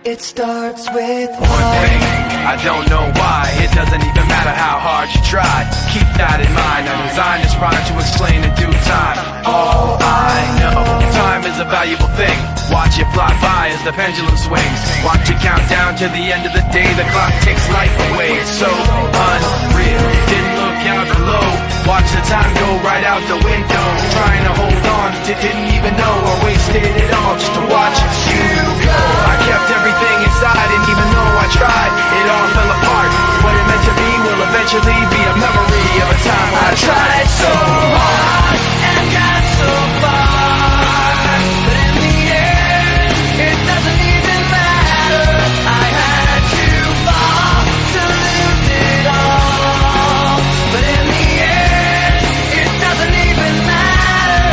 It starts with one thing, I don't know why. It doesn't even matter how hard you try. Keep that in mind, I designed this rhyme to explain in due time. All I know, time is a valuable thing. Watch it fly by as the pendulum swings. Watch it count down to the end of the day. The clock takes life away, it's so unreal. Didn't look out below, watch the time go right out the window. Trying to hold on, didn't even know I wasted it all just to watch you go. I kept everything inside, and even though I tried, it all fell apart. What it meant to be will eventually be a memory of a time when I tried so hard and got so far, but in the end, it doesn't even matter. I had to fall to lose it all, but in the end, it doesn't even matter.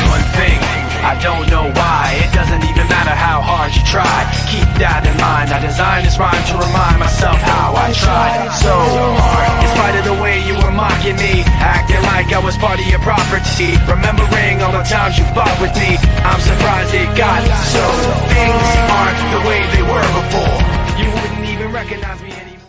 One thing, I don't know why. It doesn't even matter how hard you try. Keep that in mind, I designed this rhyme to remind myself how I tried so hard. In spite of the way you were mocking me, acting like I was part of your property, remembering all the times you fought with me, I'm surprised it got so. Things aren't the way they were before. You wouldn't even recognize me anymore.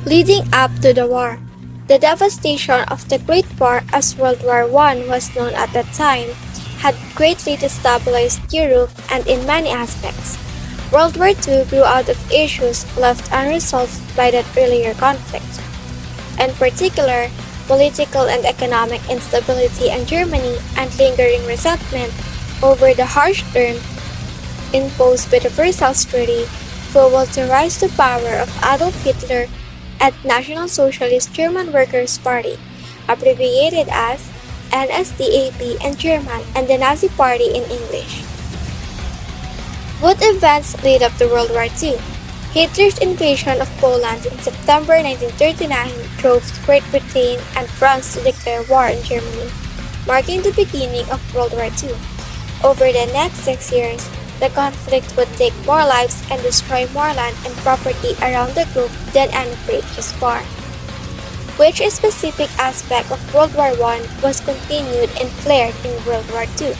Leading up to the war, the devastation of the Great War, as World War I was known at that time, had greatly destabilized Europe and in many aspects. World War II grew out of issues left unresolved by that earlier conflict. In particular, political and economic instability in Germany and lingering resentment over the harsh term imposed by the Versailles Treaty fueled the rise to power of Adolf Hitler and National Socialist German Workers' Party, abbreviated as NSDAP in German, and the Nazi Party in English. What events led up to World War II? Hitler's invasion of Poland in September 1939 drove Great Britain and France to declare war on Germany, marking the beginning of World War II. Over the next 6 years, the conflict would take more lives and destroy more land and property around the globe than any previous war. Which specific aspect of World War I was continued and flared in World War II?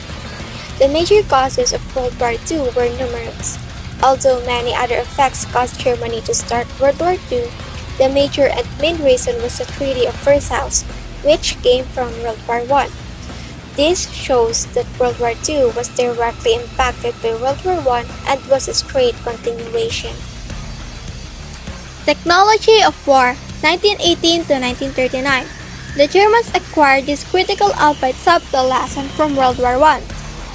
The major causes of World War II were numerous. Although many other effects caused Germany to start World War II, the major and main reason was the Treaty of Versailles, which came from World War I. This shows that World War II was directly impacted by World War I and was a straight continuation. Technology of War, 1918 to 1939. The Germans acquired this critical albeit subtle lesson from World War I,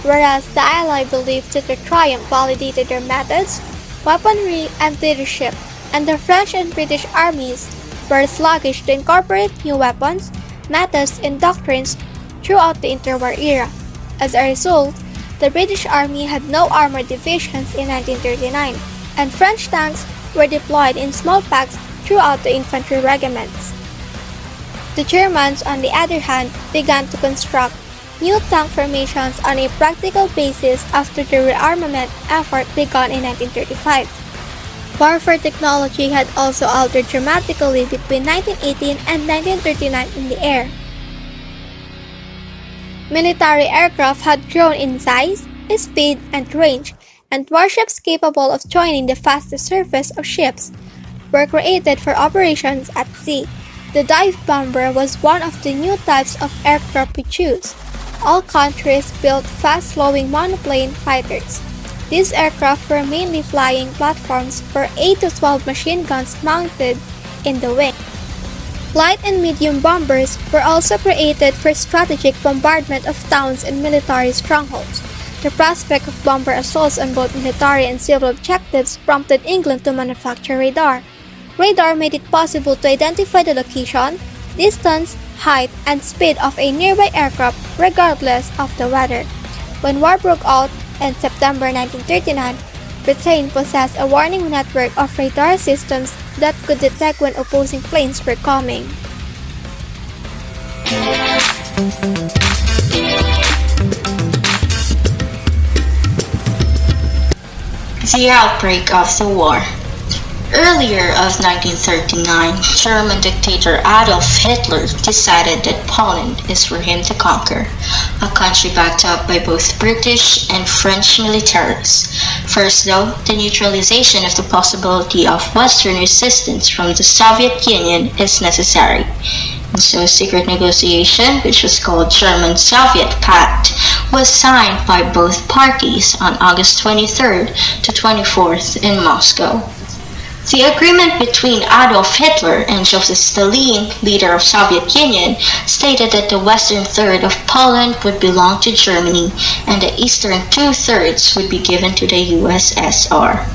whereas the Allies believed that their triumph validated their methods, weaponry, and leadership, and the French and British armies were sluggish to incorporate new weapons, methods, and doctrines throughout the interwar era. As a result, the British Army had no armored divisions in 1939, and French tanks were deployed in small packs throughout the infantry regiments. The Germans, on the other hand, began to construct new tank formations on a practical basis after the rearmament effort began in 1935. Warfare technology had also altered dramatically between 1918 and 1939 in the air. Military aircraft had grown in size, speed, and range, and warships capable of joining the fastest surface of ships were created for operations at sea. The dive bomber was one of the new types of aircraft we choose. all countries built fast-flowing monoplane fighters. These aircraft were mainly flying platforms for 8 to 12 machine guns mounted in the wing. Light and medium bombers were also created for strategic bombardment of towns and military strongholds. The prospect of bomber assaults on both military and civil objectives prompted England to manufacture radar. Radar made it possible to identify the location, distance, height, and speed of a nearby aircraft regardless of the weather. When war broke out in September 1939, Britain possessed a warning network of radar systems that could detect when opposing planes were coming. The outbreak of the war. Earlier of 1939, German dictator Adolf Hitler decided that Poland is for him to conquer, a country backed up by both British and French militaries. First though, the neutralization of the possibility of Western resistance from the Soviet Union is necessary. And so a secret negotiation, which was called German-Soviet Pact, was signed by both parties on August 23rd to 24th in Moscow. The agreement between Adolf Hitler and Joseph Stalin, leader of Soviet Union, stated that the western third of Poland would belong to Germany and the eastern two-thirds would be given to the USSR.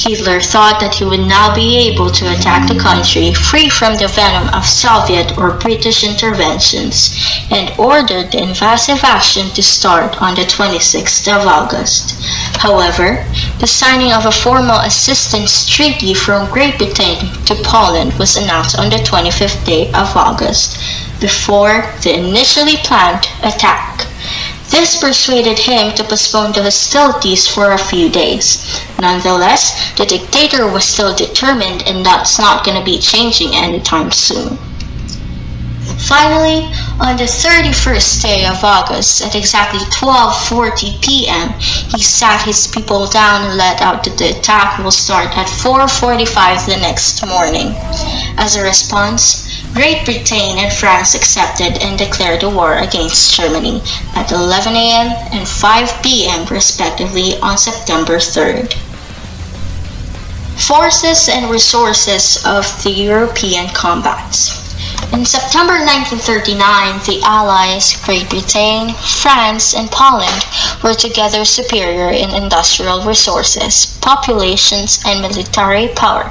Hitler thought that he would now be able to attack the country free from the venom of Soviet or British interventions and ordered the invasive action to start on the 26th of August. However, the signing of a formal assistance treaty from Great Britain to Poland was announced on the 25th day of August, before the initially planned attack. This persuaded him to postpone the hostilities for a few days. Nonetheless, the dictator was still determined, and that's not going to be changing anytime soon. Finally, on the 31st day of August, at exactly 12:40 p.m., he sat his people down and let out that the attack will start at 4:45 the next morning. As a response, Great Britain and France accepted and declared a war against Germany at 11 a.m. and 5 p.m. respectively on September 3rd. Forces and resources of the European combats. In September 1939, the Allies, Great Britain, France, and Poland were together superior in industrial resources, populations, and military power.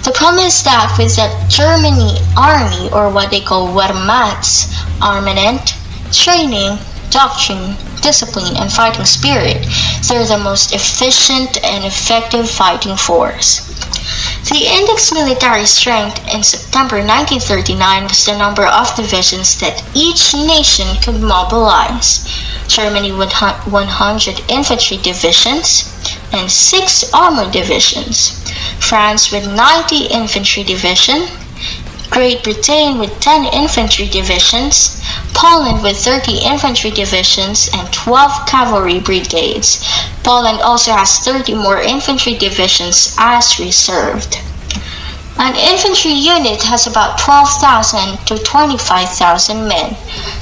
The problem is that with the Germany army, or what they call Wehrmacht's, armament, training, doctrine, discipline, and fighting spirit, they're the most efficient and effective fighting force. The index military strength in September 1939 was the number of divisions that each nation could mobilize. Germany with 100 infantry divisions and 6 armored divisions. France with 90 infantry divisions. Great Britain with 10 infantry divisions, Poland with 30 infantry divisions and 12 cavalry brigades. Poland also has 30 more infantry divisions as reserved. An infantry unit has about 12,000 to 25,000 men.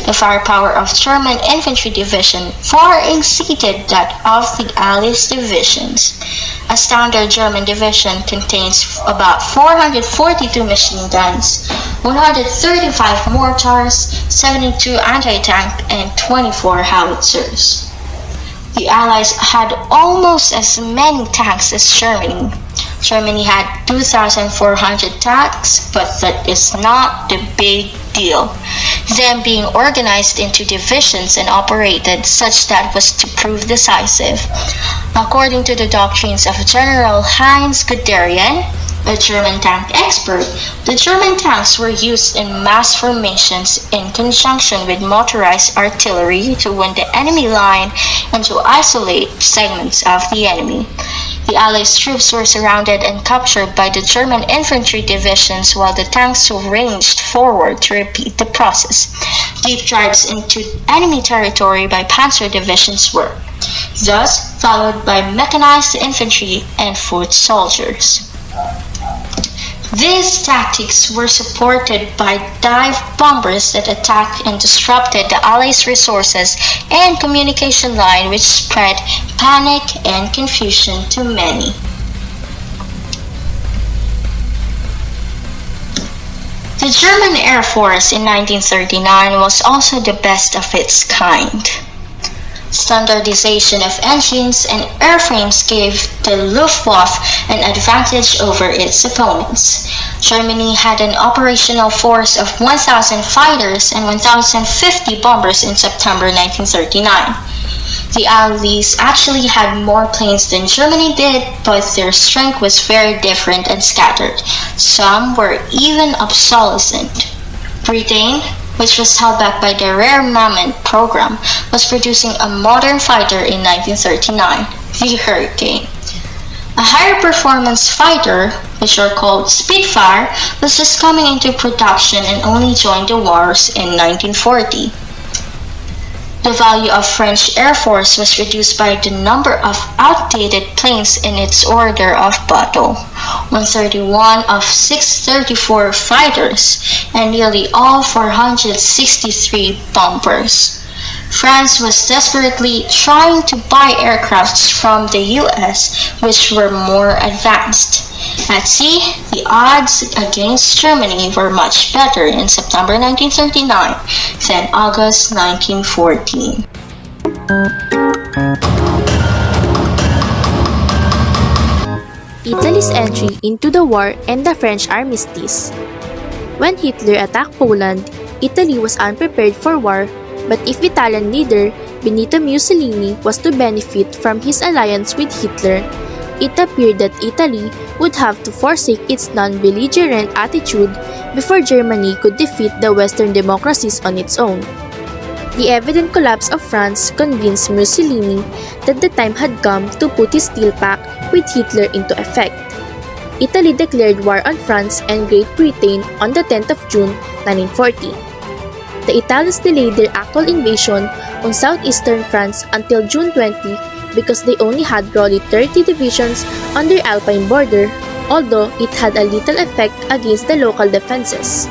The firepower of German infantry division far exceeded that of the Allies divisions. A standard German division contains about 442 machine guns, 135 mortars, 72 anti-tank, and 24 howitzers. The Allies had almost as many tanks as Germany. Germany had 2,400 tanks, but that is not the big deal. Them being organized into divisions and operated such that was to prove decisive. According to the doctrines of General Heinz Guderian, a German tank expert, the German tanks were used in mass formations in conjunction with motorized artillery to win the enemy line and to isolate segments of the enemy. The Allies' troops were surrounded and captured by the German infantry divisions while the tanks ranged forward to repeat the process. Deep drives into enemy territory by panzer divisions were thus followed by mechanized infantry and foot soldiers. These tactics were supported by dive bombers that attacked and disrupted the Allies' resources and communication line, which spread panic and confusion to many. The German Air Force in 1939 was also the best of its kind. Standardization of engines and airframes gave the Luftwaffe an advantage over its opponents. Germany had an operational force of 1,000 fighters and 1,050 bombers in September 1939. The Allies actually had more planes than Germany did, but their strength was very different and scattered. Some were even obsolescent. Britain, which was held back by the rearmament program, was producing a modern fighter in 1939, the Hurricane. A higher performance fighter, which are called Spitfire, was just coming into production and only joined the wars in 1940. The value of French Air Force was reduced by the number of outdated planes in its order of battle, 131 of 634 fighters, and nearly all 463 bombers. France was desperately trying to buy aircrafts from the US, which were more advanced. At sea, the odds against Germany were much better in September 1939 than August 1914. Italy's entry into the war and the French armistice. When Hitler attacked Poland, Italy was unprepared for war, but if Italian leader Benito Mussolini was to benefit from his alliance with Hitler, it appeared that Italy would have to forsake its non-belligerent attitude before Germany could defeat the Western democracies on its own. The evident collapse of France convinced Mussolini that the time had come to put his steel pact with Hitler into effect. Italy declared war on France and Great Britain on the 10th of June 1940. The Italians delayed their actual invasion on southeastern France until June 20 because they only had roughly 30 divisions on their Alpine border, although it had a little effect against the local defenses.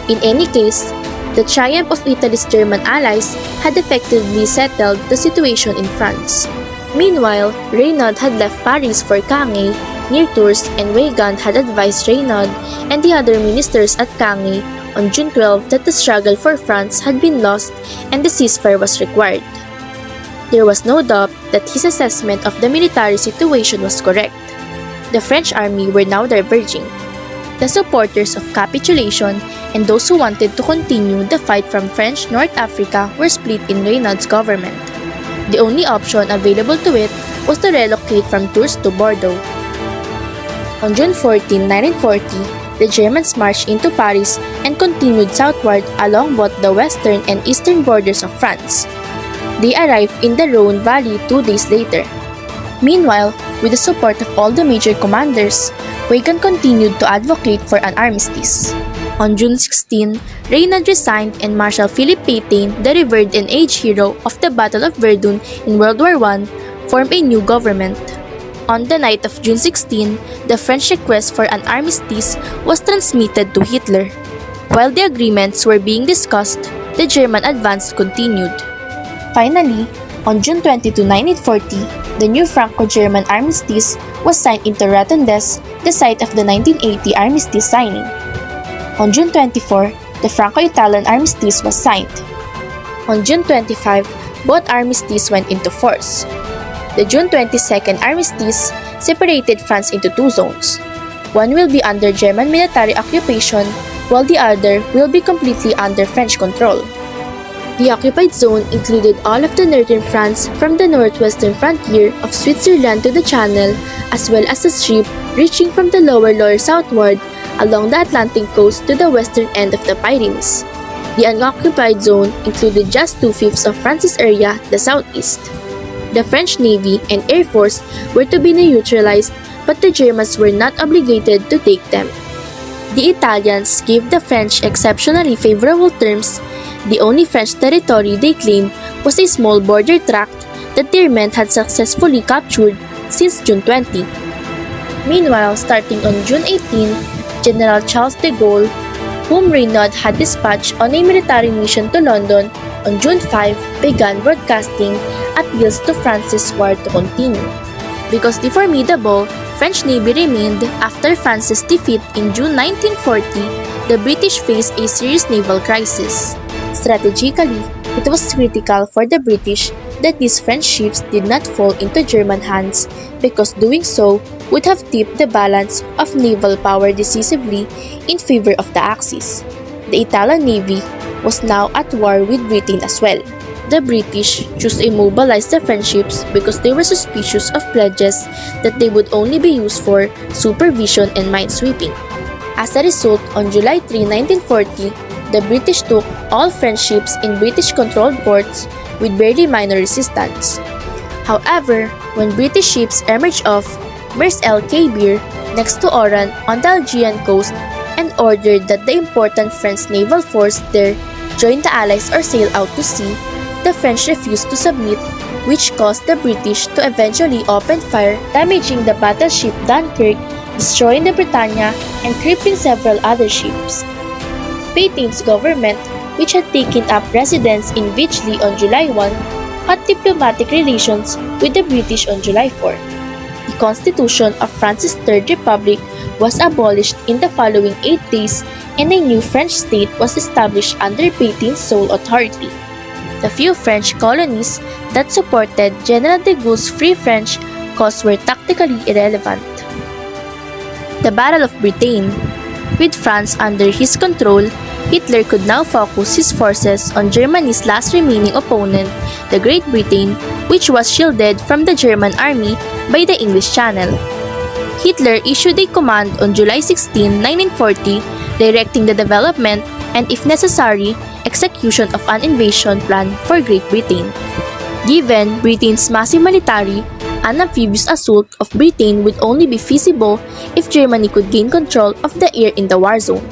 In any case, the triumph of Italy's German allies had effectively settled the situation in France. Meanwhile, Reynaud had left Paris for Cannes near Tours, and Weygand had advised Reynaud and the other ministers at Cannes on June 12 that the struggle for France had been lost and the ceasefire was required. There was no doubt that his assessment of the military situation was correct. The French army were now diverging. The supporters of capitulation and those who wanted to continue the fight from French North Africa were split in Reynaud's government. The only option available to it was to relocate from Tours to Bordeaux. On June 14, 1940, the Germans marched into Paris and continued southward along both the western and eastern borders of France. They arrived in the Rhone Valley 2 days later. Meanwhile, with the support of all the major commanders, Weygand continued to advocate for an armistice. On June 16, Reynaud resigned and Marshal Philippe Pétain, the revered and aged hero of the Battle of Verdun in World War I, formed a new government. On the night of June 16, the French request for an armistice was transmitted to Hitler. While the agreements were being discussed, the German advance continued. Finally, on June 22, 1940, the new Franco-German armistice was signed into Rotondes, the site of the 1980 armistice signing. On June 24, the Franco-Italian armistice was signed. On June 25, both armistices went into force. The June 22nd armistice separated France into two zones. One will be under German military occupation, while the other will be completely under French control. The occupied zone included all of the northern France from the northwestern frontier of Switzerland to the Channel, as well as the strip reaching from the lower southward along the Atlantic coast to the western end of the Pyrenees. The unoccupied zone included just 2/5 of France's area, the southeast. The French Navy and Air Force were to be neutralized, but the Germans were not obligated to take them. The Italians gave the French exceptionally favorable terms. The only French territory they claimed was a small border tract that their men had successfully captured since June 20. Meanwhile, starting on June 18, General Charles de Gaulle, whom Reynaud had dispatched on a military mission to London on June 5, began broadcasting appeals to France's war to continue. Because the formidable French Navy remained after France's defeat in June 1940, the British faced a serious naval crisis. Strategically, it was critical for the British that these French ships did not fall into German hands because doing so would have tipped the balance of naval power decisively in favor of the Axis. The Italian Navy was now at war with Britain as well. The British chose to immobilize the French ships because they were suspicious of pledges that they would only be used for supervision and minesweeping. As a result, on July 3, 1940, the British took all French ships in British-controlled ports with barely minor resistance. However, when British ships emerged off Mers El Kebir next to Oran on the Algerian coast and ordered that the important French naval force there join the Allies or sail out to sea, the French refused to submit, which caused the British to eventually open fire, damaging the battleship Dunkirk, destroying the Britannia, and crippling several other ships. Petain's government, which had taken up residence in Vichy on July 1, had diplomatic relations with the British on July 4. The Constitution of France's Third Republic was abolished in the following 8 days, and a new French state was established under Petain's sole authority. The few French colonies that supported General de Gaulle's Free French cause were tactically irrelevant. The Battle of Britain. With France under his control, Hitler could now focus his forces on Germany's last remaining opponent, the Great Britain, which was shielded from the German army by the English Channel. Hitler issued a command on July 16, 1940, directing the development and, if necessary, execution of an invasion plan for Great Britain. Given Britain's massive military, an amphibious assault of Britain would only be feasible if Germany could gain control of the air in the war zone.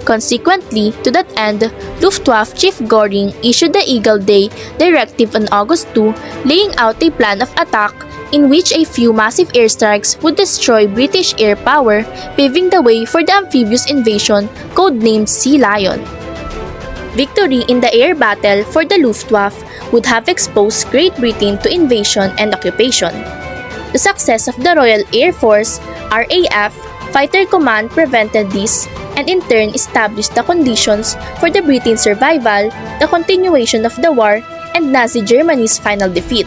Consequently, to that end, Luftwaffe Chief Göring issued the Eagle Day Directive on August 2, laying out a plan of attack in which a few massive airstrikes would destroy British air power, paving the way for the amphibious invasion codenamed Sea Lion. Victory in the air battle for the Luftwaffe would have exposed Great Britain to invasion and occupation. The success of the Royal Air Force, RAF, Fighter Command prevented this and in turn established the conditions for the Britain's survival, the continuation of the war, and Nazi Germany's final defeat.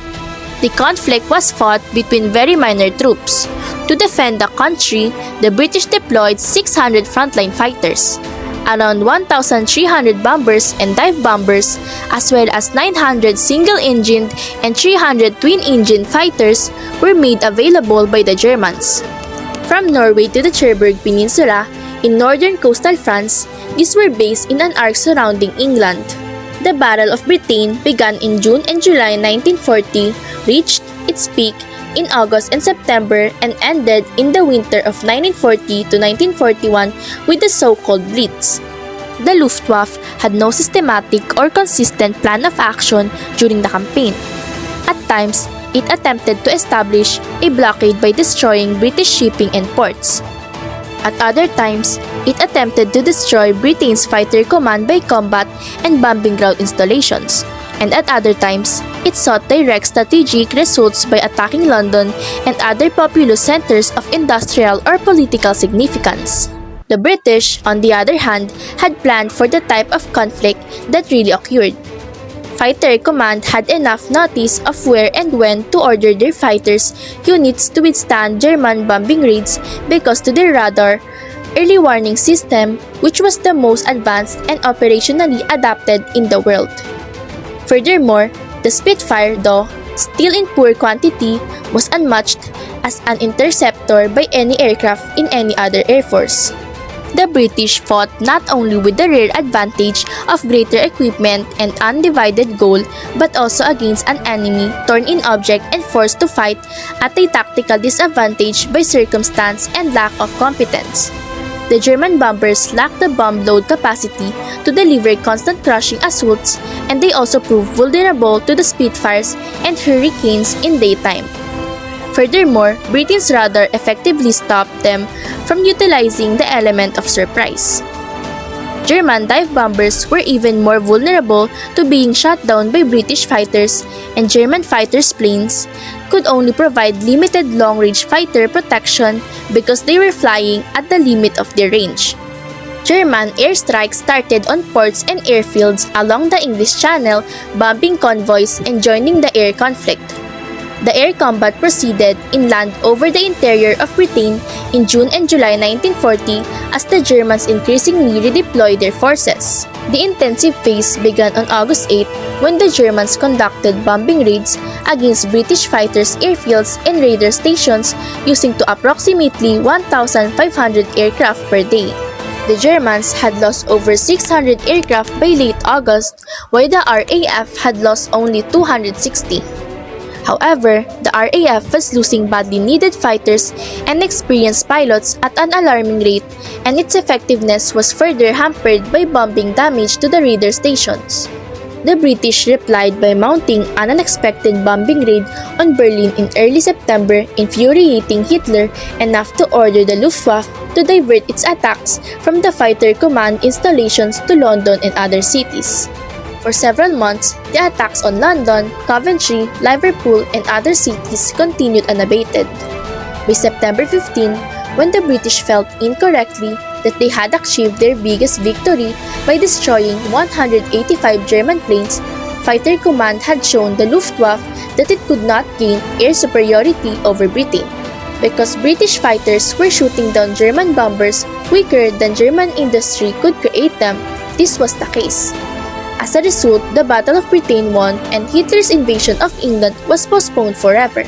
The conflict was fought between very minor troops. To defend the country, the British deployed 600 frontline fighters. Around 1,300 bombers and dive bombers, as well as 900 single-engined and 300 twin-engine fighters were made available by the Germans. From Norway to the Cherbourg Peninsula, in northern coastal France, these were based in an arc surrounding England. The Battle of Britain began in June and July 1940, reached its peak in August and September, and ended in the winter of 1940 to 1941 with the so-called Blitz. The Luftwaffe had no systematic or consistent plan of action during the campaign. At times, it attempted to establish a blockade by destroying British shipping and ports. At other times, it attempted to destroy Britain's fighter command by combat and bombing ground installations. And at other times, it sought direct strategic results by attacking London and other populous centers of industrial or political significance. The British, on the other hand, had planned for the type of conflict that really occurred. Fighter Command had enough notice of where and when to order their fighters units to withstand German bombing raids because to their radar early warning system, which was the most advanced and operationally adapted in the world. Furthermore, the Spitfire, though still in poor quantity, was unmatched as an interceptor by any aircraft in any other air force. The British fought not only with the rare advantage of greater equipment and undivided goal, but also against an enemy torn in object and forced to fight at a tactical disadvantage by circumstance and lack of competence. The German bombers lacked the bomb load capacity to deliver constant crushing assaults, and they also proved vulnerable to the Spitfires and Hurricanes in daytime. Furthermore, Britain's radar effectively stopped them from utilizing the element of surprise. German dive bombers were even more vulnerable to being shot down by British fighters, and German fighters' planes could only provide limited long-range fighter protection because they were flying at the limit of their range. German airstrikes started on ports and airfields along the English Channel, bombing convoys and joining the air conflict. The air combat proceeded inland over the interior of Britain in June and July 1940 as the Germans increasingly redeployed their forces. The intensive phase began on August 8 when the Germans conducted bombing raids against British fighters' airfields and radar stations using to approximately 1,500 aircraft per day. The Germans had lost over 600 aircraft by late August, while the RAF had lost only 260. However, the RAF was losing badly needed fighters and experienced pilots at an alarming rate, and its effectiveness was further hampered by bombing damage to the radar stations. The British replied by mounting an unexpected bombing raid on Berlin in early September, infuriating Hitler enough to order the Luftwaffe to divert its attacks from the fighter command installations to London and other cities. For several months, the attacks on London, Coventry, Liverpool, and other cities continued unabated. By September 15, when the British felt incorrectly that they had achieved their biggest victory by destroying 185 German planes, Fighter Command had shown the Luftwaffe that it could not gain air superiority over Britain. Because British fighters were shooting down German bombers quicker than German industry could create them, this was the case. As a result, the Battle of Britain won and Hitler's invasion of England was postponed forever.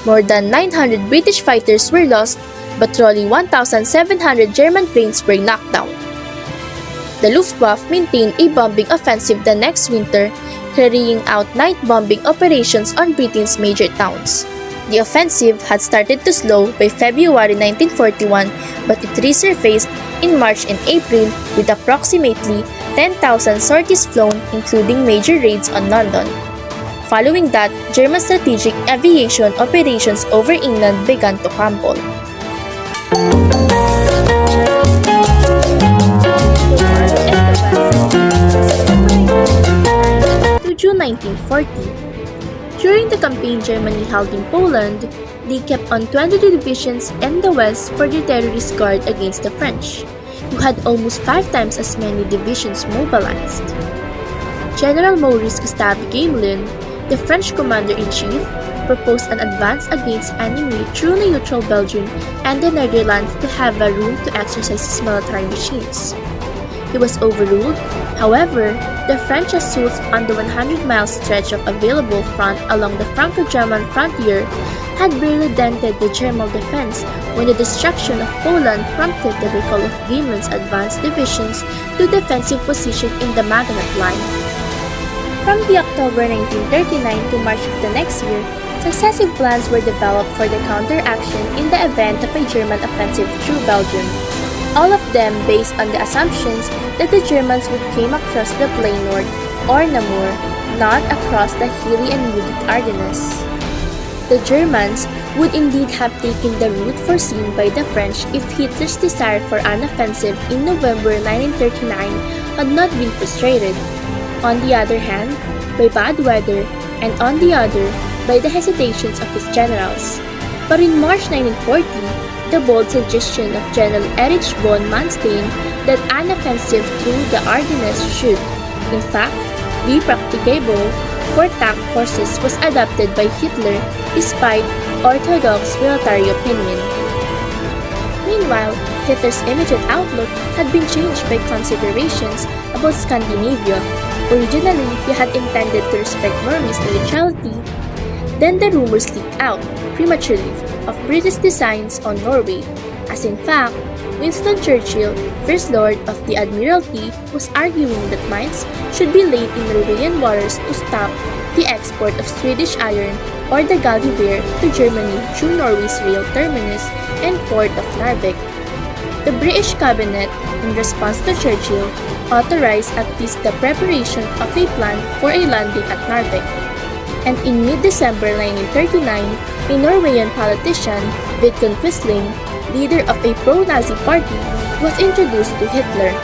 More than 900 British fighters were lost, but roughly 1,700 German planes were knocked down. The Luftwaffe maintained a bombing offensive the next winter, carrying out night bombing operations on Britain's major towns. The offensive had started to slow by February 1941, but it resurfaced in March and April with approximately 10,000 sorties flown, including major raids on London. Following that, German strategic aviation operations over England began to crumble. To June 1940. During the campaign Germany held in Poland, they kept on 22 divisions in the west for their terrorist guard against the French, who had almost 5 times as many divisions mobilized. General Maurice Gustave Gamelin, the French commander-in-chief, proposed an advance against enemy through neutral Belgium and the Netherlands to have a room to exercise his military machines. He was overruled. However, the French assaults on the 100-mile stretch of available front along the Franco-German frontier had barely dented the German defense when the destruction of Poland prompted the recall of Gamelin's advanced divisions to defensive position in the Maginot Line. From the October 1939 to March of the next year, successive plans were developed for the counteraction in the event of a German offensive through Belgium, all of them based on the assumptions that the Germans would come across the plain north, or Namur, not across the hilly and wooded Ardennes. The Germans would indeed have taken the route foreseen by the French if Hitler's desire for an offensive in November 1939 had not been frustrated. On the other hand, by bad weather, and on the other, by the hesitations of his generals. But in March 1940, the bold suggestion of General Erich von Manstein that an offensive through the Ardennes should, in fact, be practicable for tank forces was adopted by Hitler despite orthodox military opinion. Meanwhile, Hitler's immediate outlook had been changed by considerations about Scandinavia. Originally, he had intended to respect Norway's neutrality. Then the rumors leaked out, prematurely, of British designs on Norway, as in fact, Winston Churchill, First Lord of the Admiralty, was arguing that mines should be laid in Norwegian waters to stop the export of Swedish iron or the galley ware to Germany through Norway's rail terminus and port of Narvik. The British cabinet, in response to Churchill, authorized at least the preparation of a plan for a landing at Narvik. And in mid-December 1939, A Norwegian politician, Vidkun Quisling, leader of a pro-Nazi party, was introduced to Hitler.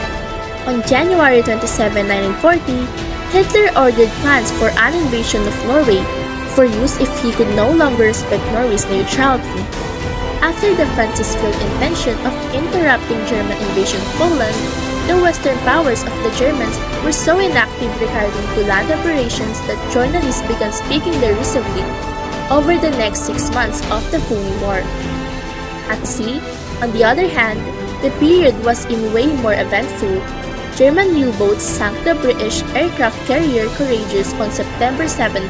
On January 27, 1940, Hitler ordered plans for an invasion of Norway for use if he could no longer respect Norway's neutrality. After the Francis failed intention of interrupting German invasion of Poland, the Western powers of the Germans were so inactive regarding to land operations that journalists began speaking derisively over the next 6 months of the Phoney War. At sea, on the other hand, the period was in way more eventful. German U-boats sank the British aircraft carrier Courageous on September 17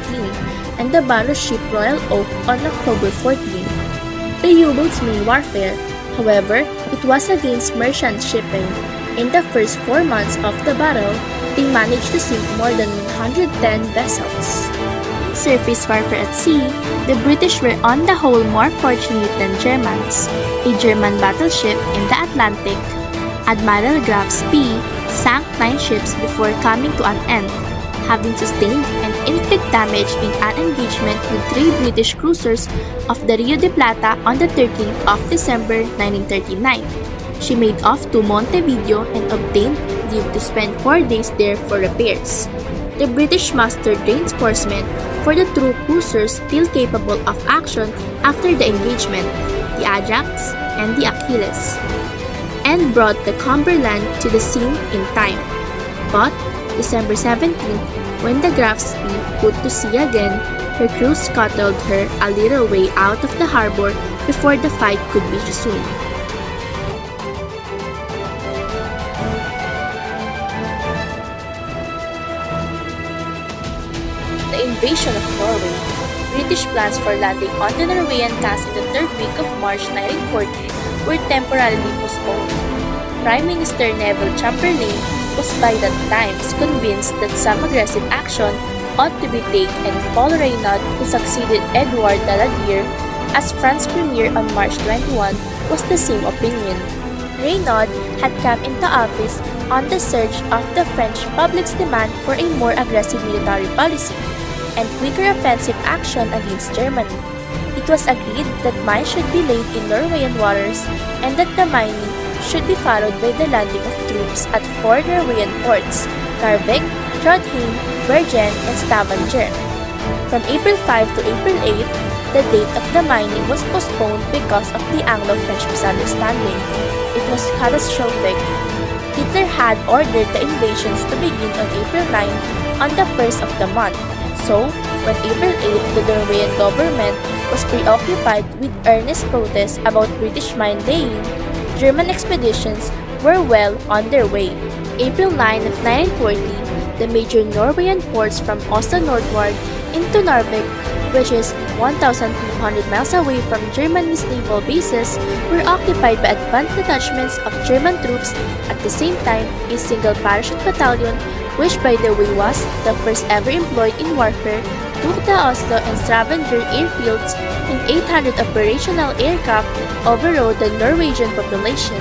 and the battleship Royal Oak on October 14. The U-boats' main warfare, however, it was against merchant shipping. In the first 4 months of the battle, they managed to sink more than 110 vessels. In surface warfare at sea, the British were on the whole more fortunate than Germans. A German battleship in the Atlantic, Admiral Graf Spee, sank 9 ships before coming to an end, having sustained and inflict damage in an engagement with 3 British cruisers off the Rio de Plata on the 13th of December 1939. She made off to Montevideo and obtained leave to spend 4 days there for repairs. The British mustered reinforcement for the 2 cruisers still capable of action after the engagement, the Ajax and the Achilles, and brought the Cumberland to the scene in time. But December 17th, when the Graf Spee put to sea again, her crew scuttled her a little way out of the harbor before the fight could be resumed. The invasion of Norway. British plans for landing on the Norwegian Cass in the 3rd week of March 1940 were temporarily postponed. Prime Minister Neville Chamberlain was by that time convinced that some aggressive action ought to be taken, and Paul Reynaud, who succeeded Edouard Daladier as France Premier on March 21, was the same opinion. Reynaud had come into office on the surge of the French public's demand for a more aggressive military policy and quicker offensive action against Germany. It was agreed that mines should be laid in Norwegian waters and that the mining should be followed by the landing of troops at 4 Norwegian ports, Narvik, Trondheim, Bergen, and Stavanger. From April 5 to April 8, the date of the mining was postponed because of the Anglo-French misunderstanding. It was catastrophic. Hitler had ordered the invasions to begin on April 9 on the 1st of the month. So, when April 8, the Norwegian government was preoccupied with earnest protests about British mine laying, German expeditions were well on their way. April 9 of 1940, the major Norwegian ports from Oslo northward into Narvik, which is 1,200 miles away from Germany's naval bases, were occupied by advanced detachments of German troops. At the same time, a single parachute battalion, which by the way was the first ever employed in warfare, took the Oslo and Stavanger airfields, and 800 operational aircraft overrode the Norwegian population.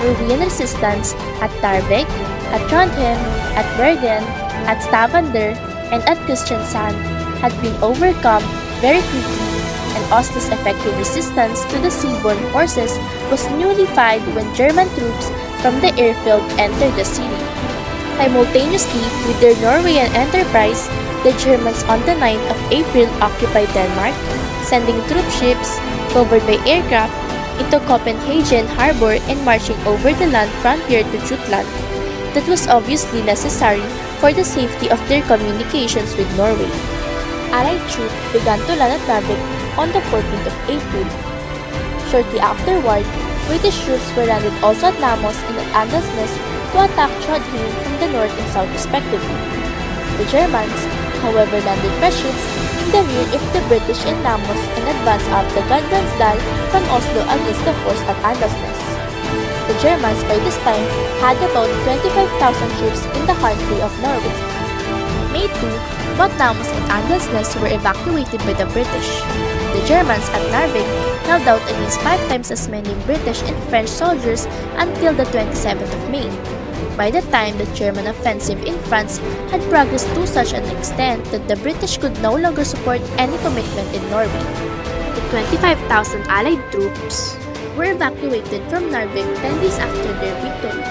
Norwegian resistance at Narvik, at Trondheim, at Bergen, at Stavanger, and at Kristiansand had been overcome very quickly, and Oslo's effective resistance to the seaborne forces was nullified when German troops from the airfield entered the city. Simultaneously with their Norwegian enterprise, the Germans on the 9th of April occupied Denmark, sending troop ships, covered by aircraft, into Copenhagen harbor and marching over the land frontier to Jutland. That was obviously necessary for the safety of their communications with Norway. Allied troops began to land at Narvik on the 14th of April. Shortly afterward, British troops were landed also at Namos and at Andesnes to attack Trondheim from the north and south respectively. The Germans, however, landed fresh ships in the rear of the British in Namos and advanced up the Gudbrandsdal from Oslo against the force at Andesnes. The Germans by this time had about 25,000 troops in the country of Norway. May 2, both Namos and Andesnes were evacuated by the British. The Germans at Narvik held out against 5 times as many British and French soldiers until the 27th of May. By the time the German offensive in France had progressed to such an extent that the British could no longer support any commitment in Norway. to 25,000 Allied troops were evacuated from Narvik 10 days after their victory.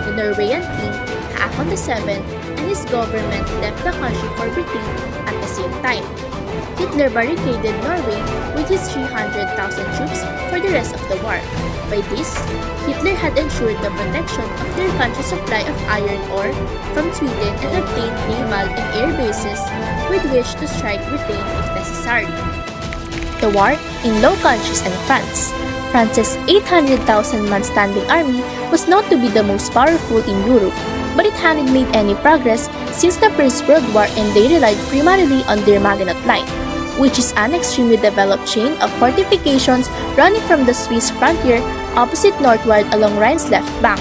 The Norwegian king, Haakon VII, and his government left the country for Britain at the same time. Hitler barricaded Norway with his 300,000 troops for the rest of the war. By this, Hitler had ensured the protection of their country's supply of iron ore from Sweden and obtained naval and air bases with which to strike Britain if necessary. The war in Low Countries and France. France's 800,000-man standing army was known to be the most powerful in Europe, but it hadn't made any progress since the First World War, and they relied primarily on their Maginot Line, which is an extremely developed chain of fortifications running from the Swiss frontier opposite northward along Rhine's left bank,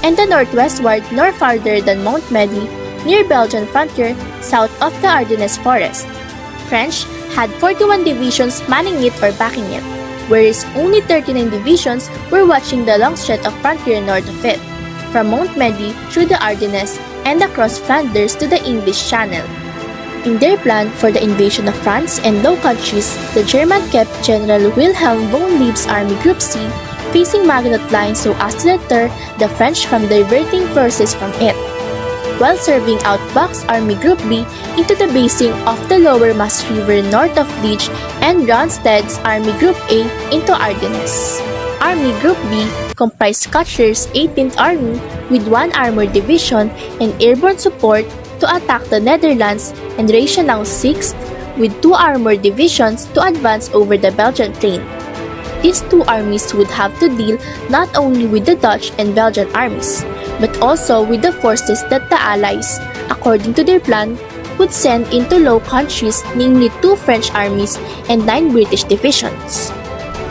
and the northwestward nor farther than Mont Medi near Belgian frontier south of the Ardennes forest. French had 41 divisions manning it or backing it, whereas only 39 divisions were watching the long stretch of frontier north of it, from Mont Medi through the Ardennes and across Flanders to the English Channel. In their plan for the invasion of France and Low Countries, the Germans kept General Wilhelm von Lieb's Army Group C facing Maginot Line so as to deter the French from diverting forces from it, while serving out Bach's Army Group B into the basin of the lower Maas River north of Liege and Ronstedt's Army Group A into Ardennes. Army Group B comprised Kutscher's 18th Army with one armored division and airborne support to attack the Netherlands, and Reichenau's 6th with two armored divisions to advance over the Belgian plain. These two armies would have to deal not only with the Dutch and Belgian armies, but also with the forces that the Allies, according to their plan, would send into Low Countries, namely 2 French armies and 9 British divisions.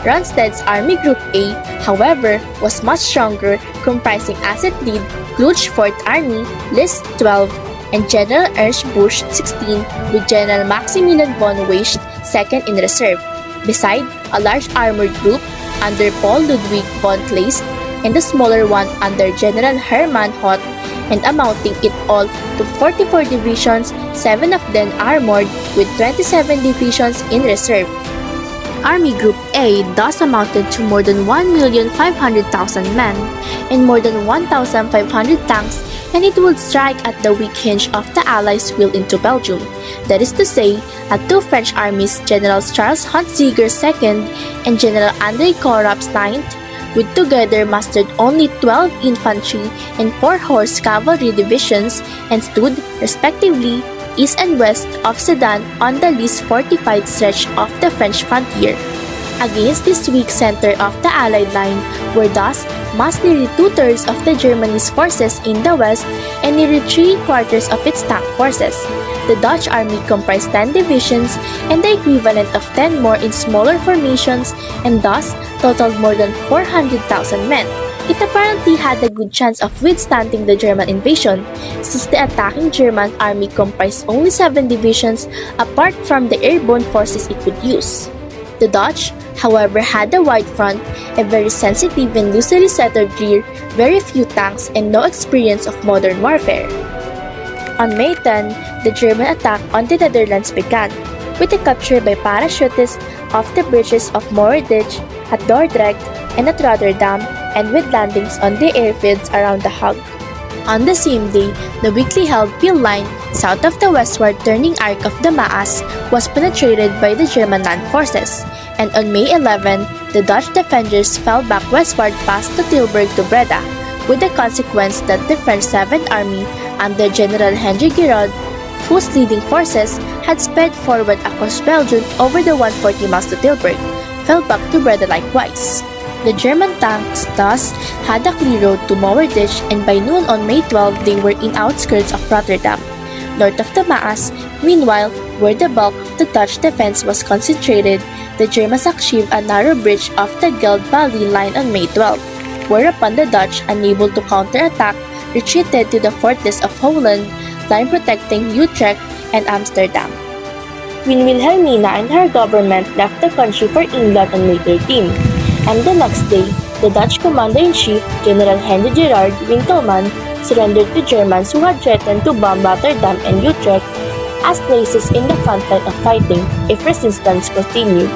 Ronstedt's Army Group A, however, was much stronger, comprising Asset Lead, Kluge 4th Army, List 12, and General Ernst Busch 16 with General Maximilian von Weist 2nd in reserve, beside a large armored group under Paul Ludwig von Kleist and a smaller one under General Hermann Hoth, and amounting it all to 44 divisions, 7 of them armored with 27 divisions in reserve. Army Group A thus amounted to more than 1,500,000 men and more than 1,500 tanks, and it would strike at the weak hinge of the Allies' will into Belgium. That is to say, at 2 French armies, Generals Charles Hunziger II and General André Korab's 9th, would together mustered only 12 infantry and 4 horse cavalry divisions and stood, respectively, east and west of Sedan on the least fortified stretch of the French frontier. Against this weak center of the Allied line were thus massed nearly 2/3 of the Germany's forces in the west and nearly 3/4 of its tank forces. The Dutch army comprised 10 divisions and the equivalent of 10 more in smaller formations, and thus totaled more than 400,000 men. It apparently had a good chance of withstanding the German invasion, since the attacking German army comprised only 7 divisions apart from the airborne forces it would use. The Dutch, however, had a wide front, a very sensitive and loosely settled rear, very few tanks, and no experience of modern warfare. On May 10, the German attack on the Netherlands began, with the capture by parachutists of the bridges of Moerdijk, at Dordrecht, and at Rotterdam, and with landings on the airfields around The Hague. On the same day, the weakly held Peel Line, south of the westward turning arc of the Maas, was penetrated by the German land forces, and on May 11, the Dutch defenders fell back westward past the Tilburg to Breda, with the consequence that the French 7th Army, under General Henry Giraud, whose leading forces had sped forward across Belgium over the 140 miles to Tilburg, fell back to Breda likewise. The German tanks thus had a clear road to Moerdijk, and by noon on May 12 they were in outskirts of Rotterdam. North of the Maas, meanwhile, where the bulk of the Dutch defense was concentrated, the Germans achieved a narrow bridge off the Geld Valley line on May 12, whereupon the Dutch, unable to counterattack, retreated to the fortress of Holland, line protecting Utrecht and Amsterdam. Queen Wilhelmina and her government left the country for England on May 13, and the next day, the Dutch Commander-in-Chief, General Henry Gerard Winkelmann, surrendered to Germans who had threatened to bomb Rotterdam and Utrecht as places in the front line of fighting if resistance continued.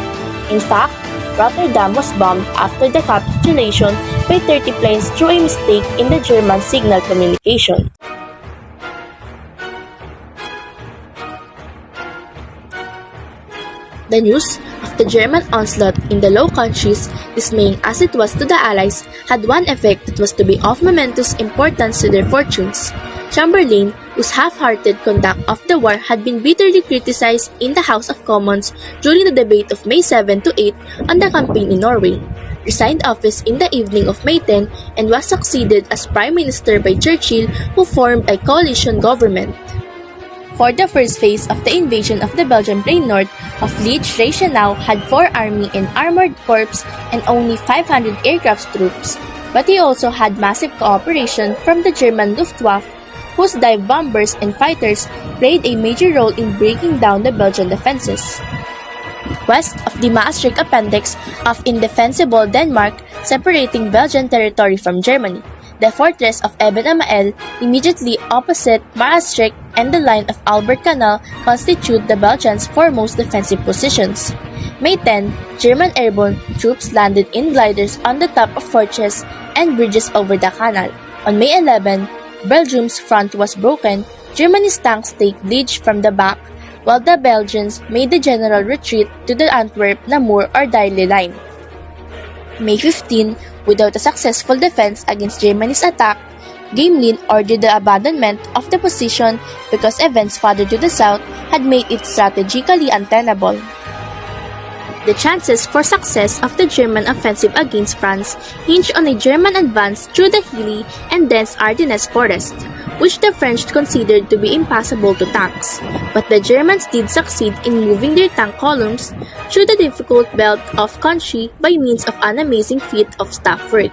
In fact, Rotterdam was bombed after the capitulation by 30 planes through a mistake in the German signal communication. The news of the German onslaught in the Low Countries, dismaying as it was to the Allies, had one effect that was to be of momentous importance to their fortunes. Chamberlain, whose half-hearted conduct of the war had been bitterly criticized in the House of Commons during the debate of May 7 to 8 on the campaign in Norway, resigned office in the evening of May 10 and was succeeded as Prime Minister by Churchill, who formed a coalition government. For the first phase of the invasion of the Belgian plain north of Liege, Reichenau had 4 army and armored corps and only 500 aircraft troops, but he also had massive cooperation from the German Luftwaffe, whose dive bombers and fighters played a major role in breaking down the Belgian defenses. West of the Maastricht Appendix of indefensible Denmark, separating Belgian territory from Germany, the fortress of Eben Emael, immediately opposite Maastricht and the line of Albert Canal, constitute the Belgians' foremost defensive positions. May 10, German airborne troops landed in gliders on the top of fortresses and bridges over the canal. On May 11, Belgium's front was broken. Germany's tanks take Liege from the back, while the Belgians made the general retreat to the Antwerp-Namur or Darley line. May 15, without a successful defense against Germany's attack, Gamelin ordered the abandonment of the position because events further to the south had made it strategically untenable. The chances for success of the German offensive against France hinged on a German advance through the hilly and dense Ardennes forest, which the French considered to be impassable to tanks, but the Germans did succeed in moving their tank columns through the difficult belt of country by means of an amazing feat of staff work.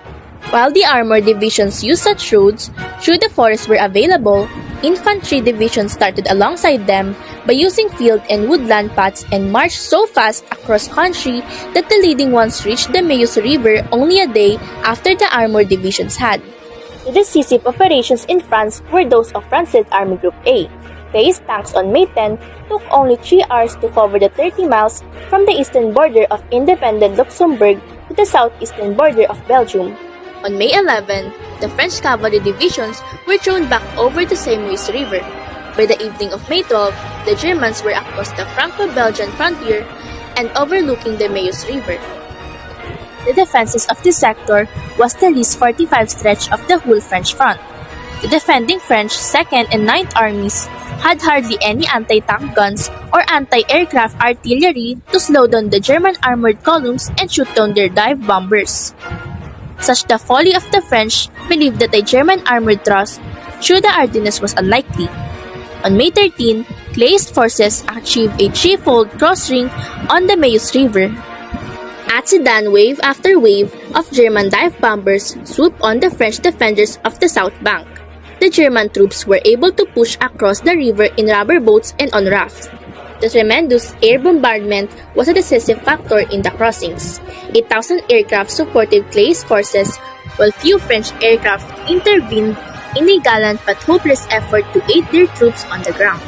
While the armored divisions used such roads through the forest were available, infantry divisions started alongside them by using field and woodland paths and marched so fast across country that the leading ones reached the Meuse River only a day after the armored divisions had. The decisive operations in France were those of France's Army Group A. Clay's tanks on May 10 took only 3 hours to cover the 30 miles from the eastern border of independent Luxembourg to the southeastern border of Belgium. On May 11, the French cavalry divisions were thrown back over the same Meuse River. By the evening of May 12, the Germans were across the Franco-Belgian frontier and overlooking the Meuse River. The defenses of this sector was the least fortified stretch of the whole French front. The defending French 2nd and 9th armies had hardly any anti-tank guns or anti-aircraft artillery to slow down the German armored columns and shoot down their dive bombers. Such the folly of the French believed that a German armored thrust through the Ardennes was unlikely. On May 13, Clay's forces achieved a threefold crossing on the Meuse River. At Sedan, wave after wave of German dive bombers swooped on the French defenders of the south bank. The German troops were able to push across the river in rubber boats and on rafts. The tremendous air bombardment was a decisive factor in the crossings. 8,000 aircraft supported Clay's forces, while few French aircraft intervened in a gallant but hopeless effort to aid their troops on the ground.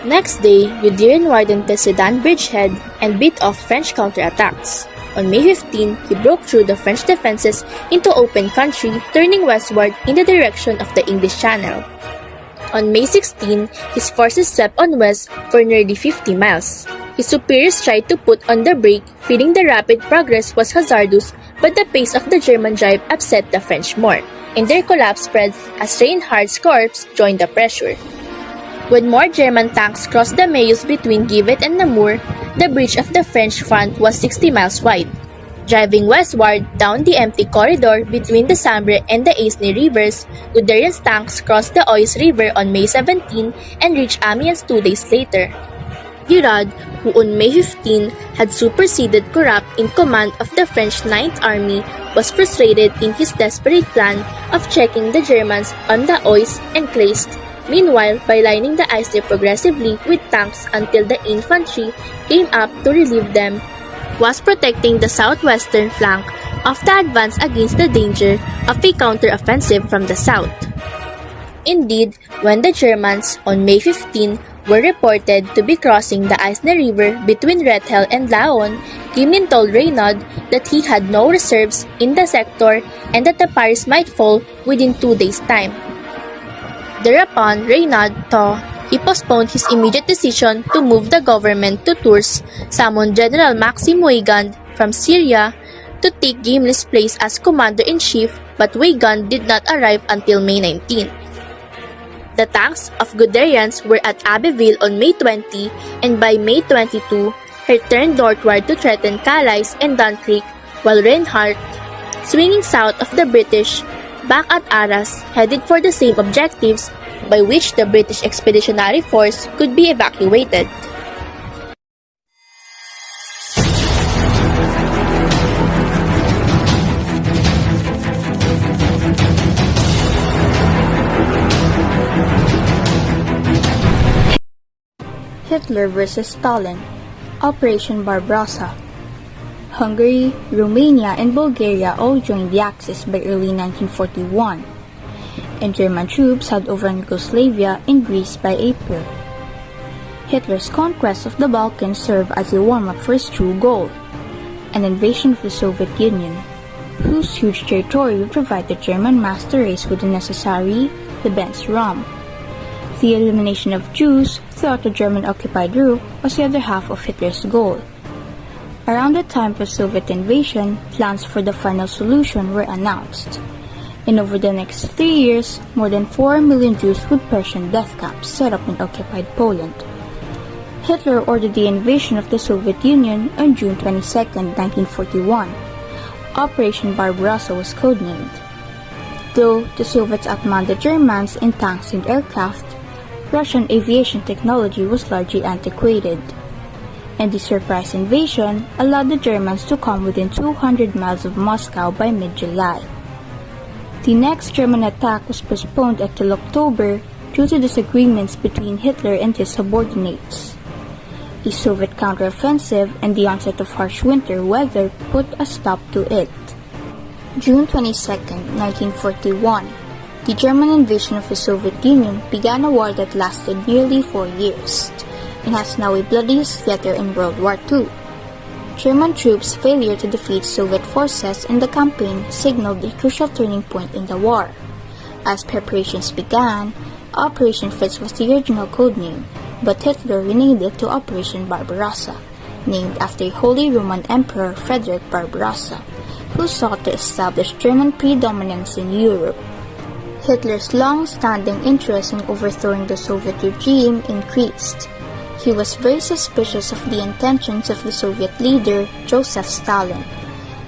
Next day, Guderian widened the Sedan bridgehead and beat off French counterattacks. On May 15, he broke through the French defenses into open country, turning westward in the direction of the English Channel. On May 16, his forces swept on west for nearly 50 miles. His superiors tried to put on the brake, feeling the rapid progress was hazardous, but the pace of the German drive upset the French more, and their collapse spread as Reinhardt's corps joined the pressure. When more German tanks crossed the Meuse between Givet and Namur, the bridge of the French front was 60 miles wide. Driving westward down the empty corridor between the Sambre and the Aisne rivers, Guderian's tanks crossed the Oise River on May 17 and reached Amiens 2 days later. Giraud, who on May 15 had superseded Corrupt in command of the French 9th Army, was frustrated in his desperate plan of checking the Germans on the Oise and Claist, meanwhile by lining the Aisne progressively with tanks until the infantry came up to relieve them, was protecting the southwestern flank of the advance against the danger of a counter-offensive from the south. Indeed, when the Germans, on May 15, were reported to be crossing the Eisner River between Rethel and Laon, Gimlin told Reynaud that he had no reserves in the sector and that the Paris might fall within 2 days' time. Thereupon, Reynaud thought he postponed his immediate decision to move the government to Tours, summoned General Maxime Weygand from Syria to take Gimlin's place as commander-in-chief, but Weygand did not arrive until May 19. The tanks of Guderian's were at Abbeville on May 20, and by May 22, he turned northward to threaten Calais and Dunkirk, while Reinhardt, swinging south of the British, back at Arras, headed for the same objectives by which the British Expeditionary Force could be evacuated. Hitler vs. Stalin, Operation Barbarossa. Hungary, Romania, and Bulgaria all joined the Axis by early 1941, and German troops had overrun Yugoslavia and Greece by April. Hitler's conquest of the Balkans served as a warm-up for his true goal, an invasion of the Soviet Union, whose huge territory would provide the German master race with the necessary Lebensraum. The elimination of Jews throughout the German-occupied Europe was the other half of Hitler's goal. Around the time of the Soviet invasion, plans for the final solution were announced, and over the next 3 years, more than 4 million Jews would perish in death camps set up in occupied Poland. Hitler ordered the invasion of the Soviet Union on June 22, 1941. Operation Barbarossa was codenamed. Though the Soviets outmanned the Germans in tanks and aircraft, Russian aviation technology was largely antiquated, and the surprise invasion allowed the Germans to come within 200 miles of Moscow by mid-July. The next German attack was postponed until October due to disagreements between Hitler and his subordinates. The Soviet counteroffensive and the onset of harsh winter weather put a stop to it. June 22, 1941. The German invasion of the Soviet Union began a war that lasted nearly 4 years, and has now a bloodiest theater in World War II. German troops' failure to defeat Soviet forces in the campaign signaled a crucial turning point in the war. As preparations began, Operation Fritz was the original codename, but Hitler renamed it to Operation Barbarossa, named after Holy Roman Emperor Frederick Barbarossa, who sought to establish German predominance in Europe. Hitler's long-standing interest in overthrowing the Soviet regime increased. He was very suspicious of the intentions of the Soviet leader, Joseph Stalin,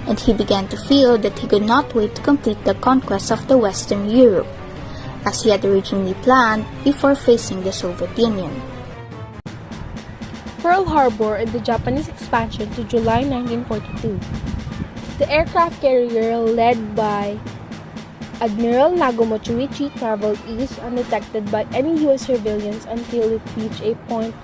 and he began to feel that he could not wait to complete the conquest of the Western Europe, as he had originally planned before facing the Soviet Union. Pearl Harbor and the Japanese expansion to July 1942. The aircraft carrier led by Admiral Nagumo Chuichi traveled east undetected by any U.S. surveillance until it reached a point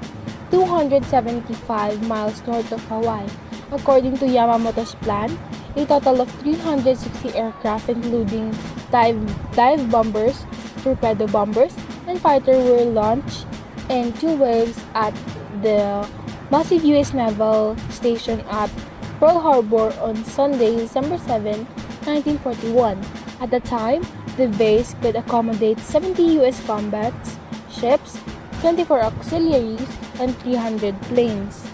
275 miles north of Hawaii. According to Yamamoto's plan, a total of 360 aircraft including dive bombers, torpedo bombers, and fighter were launched in 2 waves at the massive U.S. naval station at Pearl Harbor on Sunday, December 7, 1941. At the time, the base could accommodate 70 U.S. combat ships, 24 auxiliaries, and 300 planes.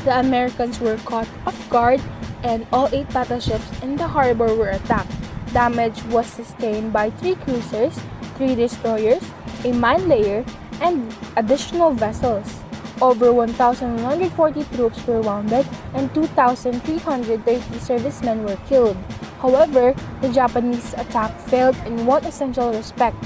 The Americans were caught off guard, and all 8 battleships in the harbor were attacked. Damage was sustained by 3 cruisers, 3 destroyers, a mine layer, and additional vessels. Over 1,140 troops were wounded, and 2,330 servicemen were killed. However, the Japanese attack failed in one essential respect.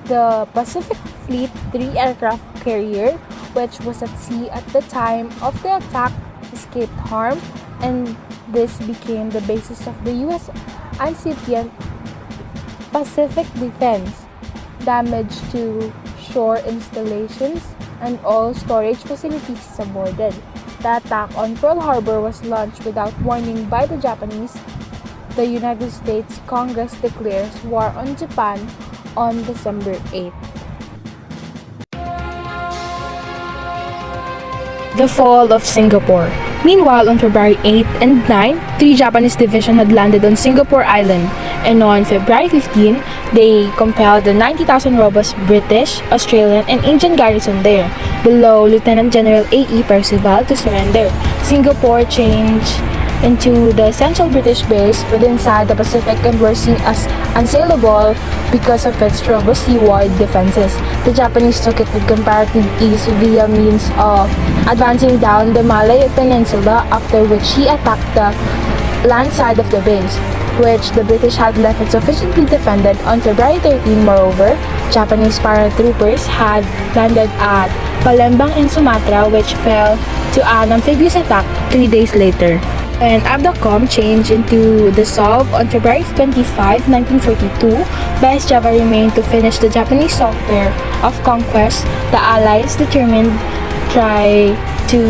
The Pacific Fleet 3 aircraft carrier, which was at sea at the time of the attack, escaped harm, and this became the basis of the U.S. incipient Pacific defense. Damage to shore installations and all storage facilities is avoided. The attack on Pearl Harbor was launched without warning by the Japanese. The United States Congress declares war on Japan on December 8. The fall of Singapore. Meanwhile, on February 8 and 9, three Japanese divisions had landed on Singapore Island, and on February 15, they compelled the 90,000 robust British, Australian, and Indian garrison there, below Lieutenant General A.E. Percival, to surrender. Singapore changed into the essential British base within inside the Pacific and were seen as unassailable because of its robust seaward defenses. The Japanese took it with comparative ease via means of advancing down the Malay Peninsula, after which he attacked the land side of the base, which the British had left insufficiently defended. On February 13, moreover, Japanese paratroopers had landed at Palembang in Sumatra, which fell to an amphibious attack 3 days later. And Abdacom changed into the Sov on February 25, 1942. Best Java remained to finish the Japanese software of conquest. The Allies determined try to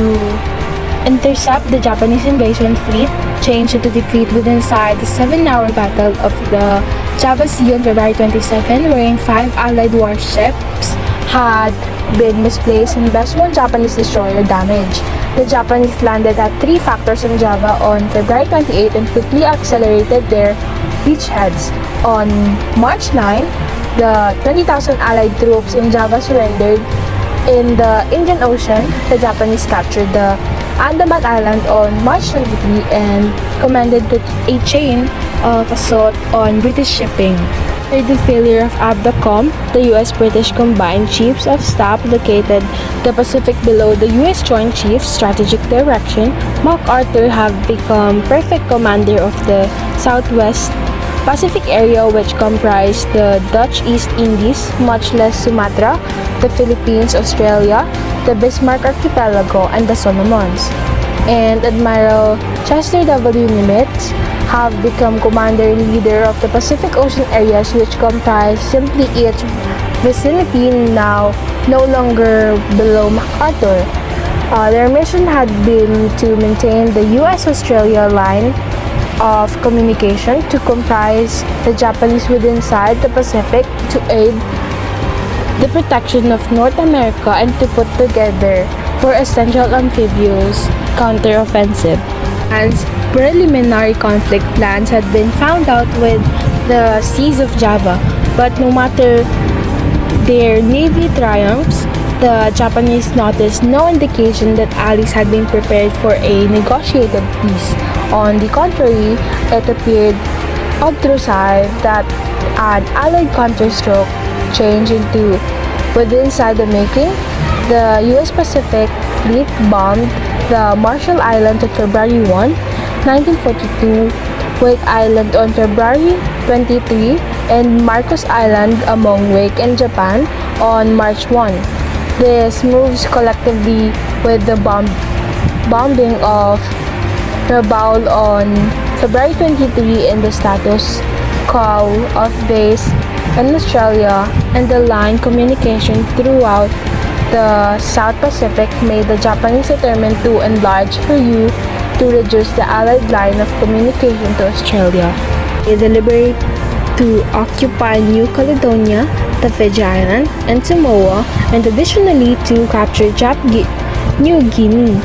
intercept the Japanese invasion fleet, changed into defeat within inside the 7-hour battle of the Java Sea on February 27, wherein 5 Allied warships had been misplaced and best one Japanese destroyer damaged. The Japanese landed at 3 factors on Java on February 28 and quickly accelerated their beachheads. On March 9, the 20,000 Allied troops in Java surrendered. In the Indian Ocean, the Japanese captured the Andaman Island on March 23 and commanded a chain of assault on British shipping. After the failure of Abdacom, the U.S.-British Combined Chiefs of Staff located the Pacific below the U.S. Joint Chiefs Strategic Direction. MacArthur have become perfect commander of the Southwest Pacific area, which comprised the Dutch East Indies, much less Sumatra, the Philippines, Australia, the Bismarck Archipelago, and the Solomons. And Admiral Chester W. Nimitz have become commander and leader of the Pacific Ocean areas, which comprise simply each vicinity, now no longer below MacArthur. Their mission had been to maintain the U.S.-Australia line of communication, to comprise the Japanese within inside the Pacific, to aid the protection of North America, and to put together for essential amphibious counteroffensive. As preliminary conflict plans had been found out with the seas of Java, but no matter their navy triumphs, the Japanese noticed no indication that allies had been prepared for a negotiated peace. On the contrary, it appeared obtrusive that an allied counterstroke changed into within inside the making. The U.S. Pacific Fleet bombed the Marshall Islands on February 1, 1942, Wake Island on February 23, and Marcos Island among Wake and Japan on March 1. This moves collectively with the bombing of Rabaul on February 23 and the status quo of base in Australia and the line communication throughout the South Pacific made the Japanese determined to enlarge for you to reduce the Allied line of communication to Australia. They deliberate to occupy New Caledonia, the Fiji Island, and Samoa, and additionally to capture New Guinea.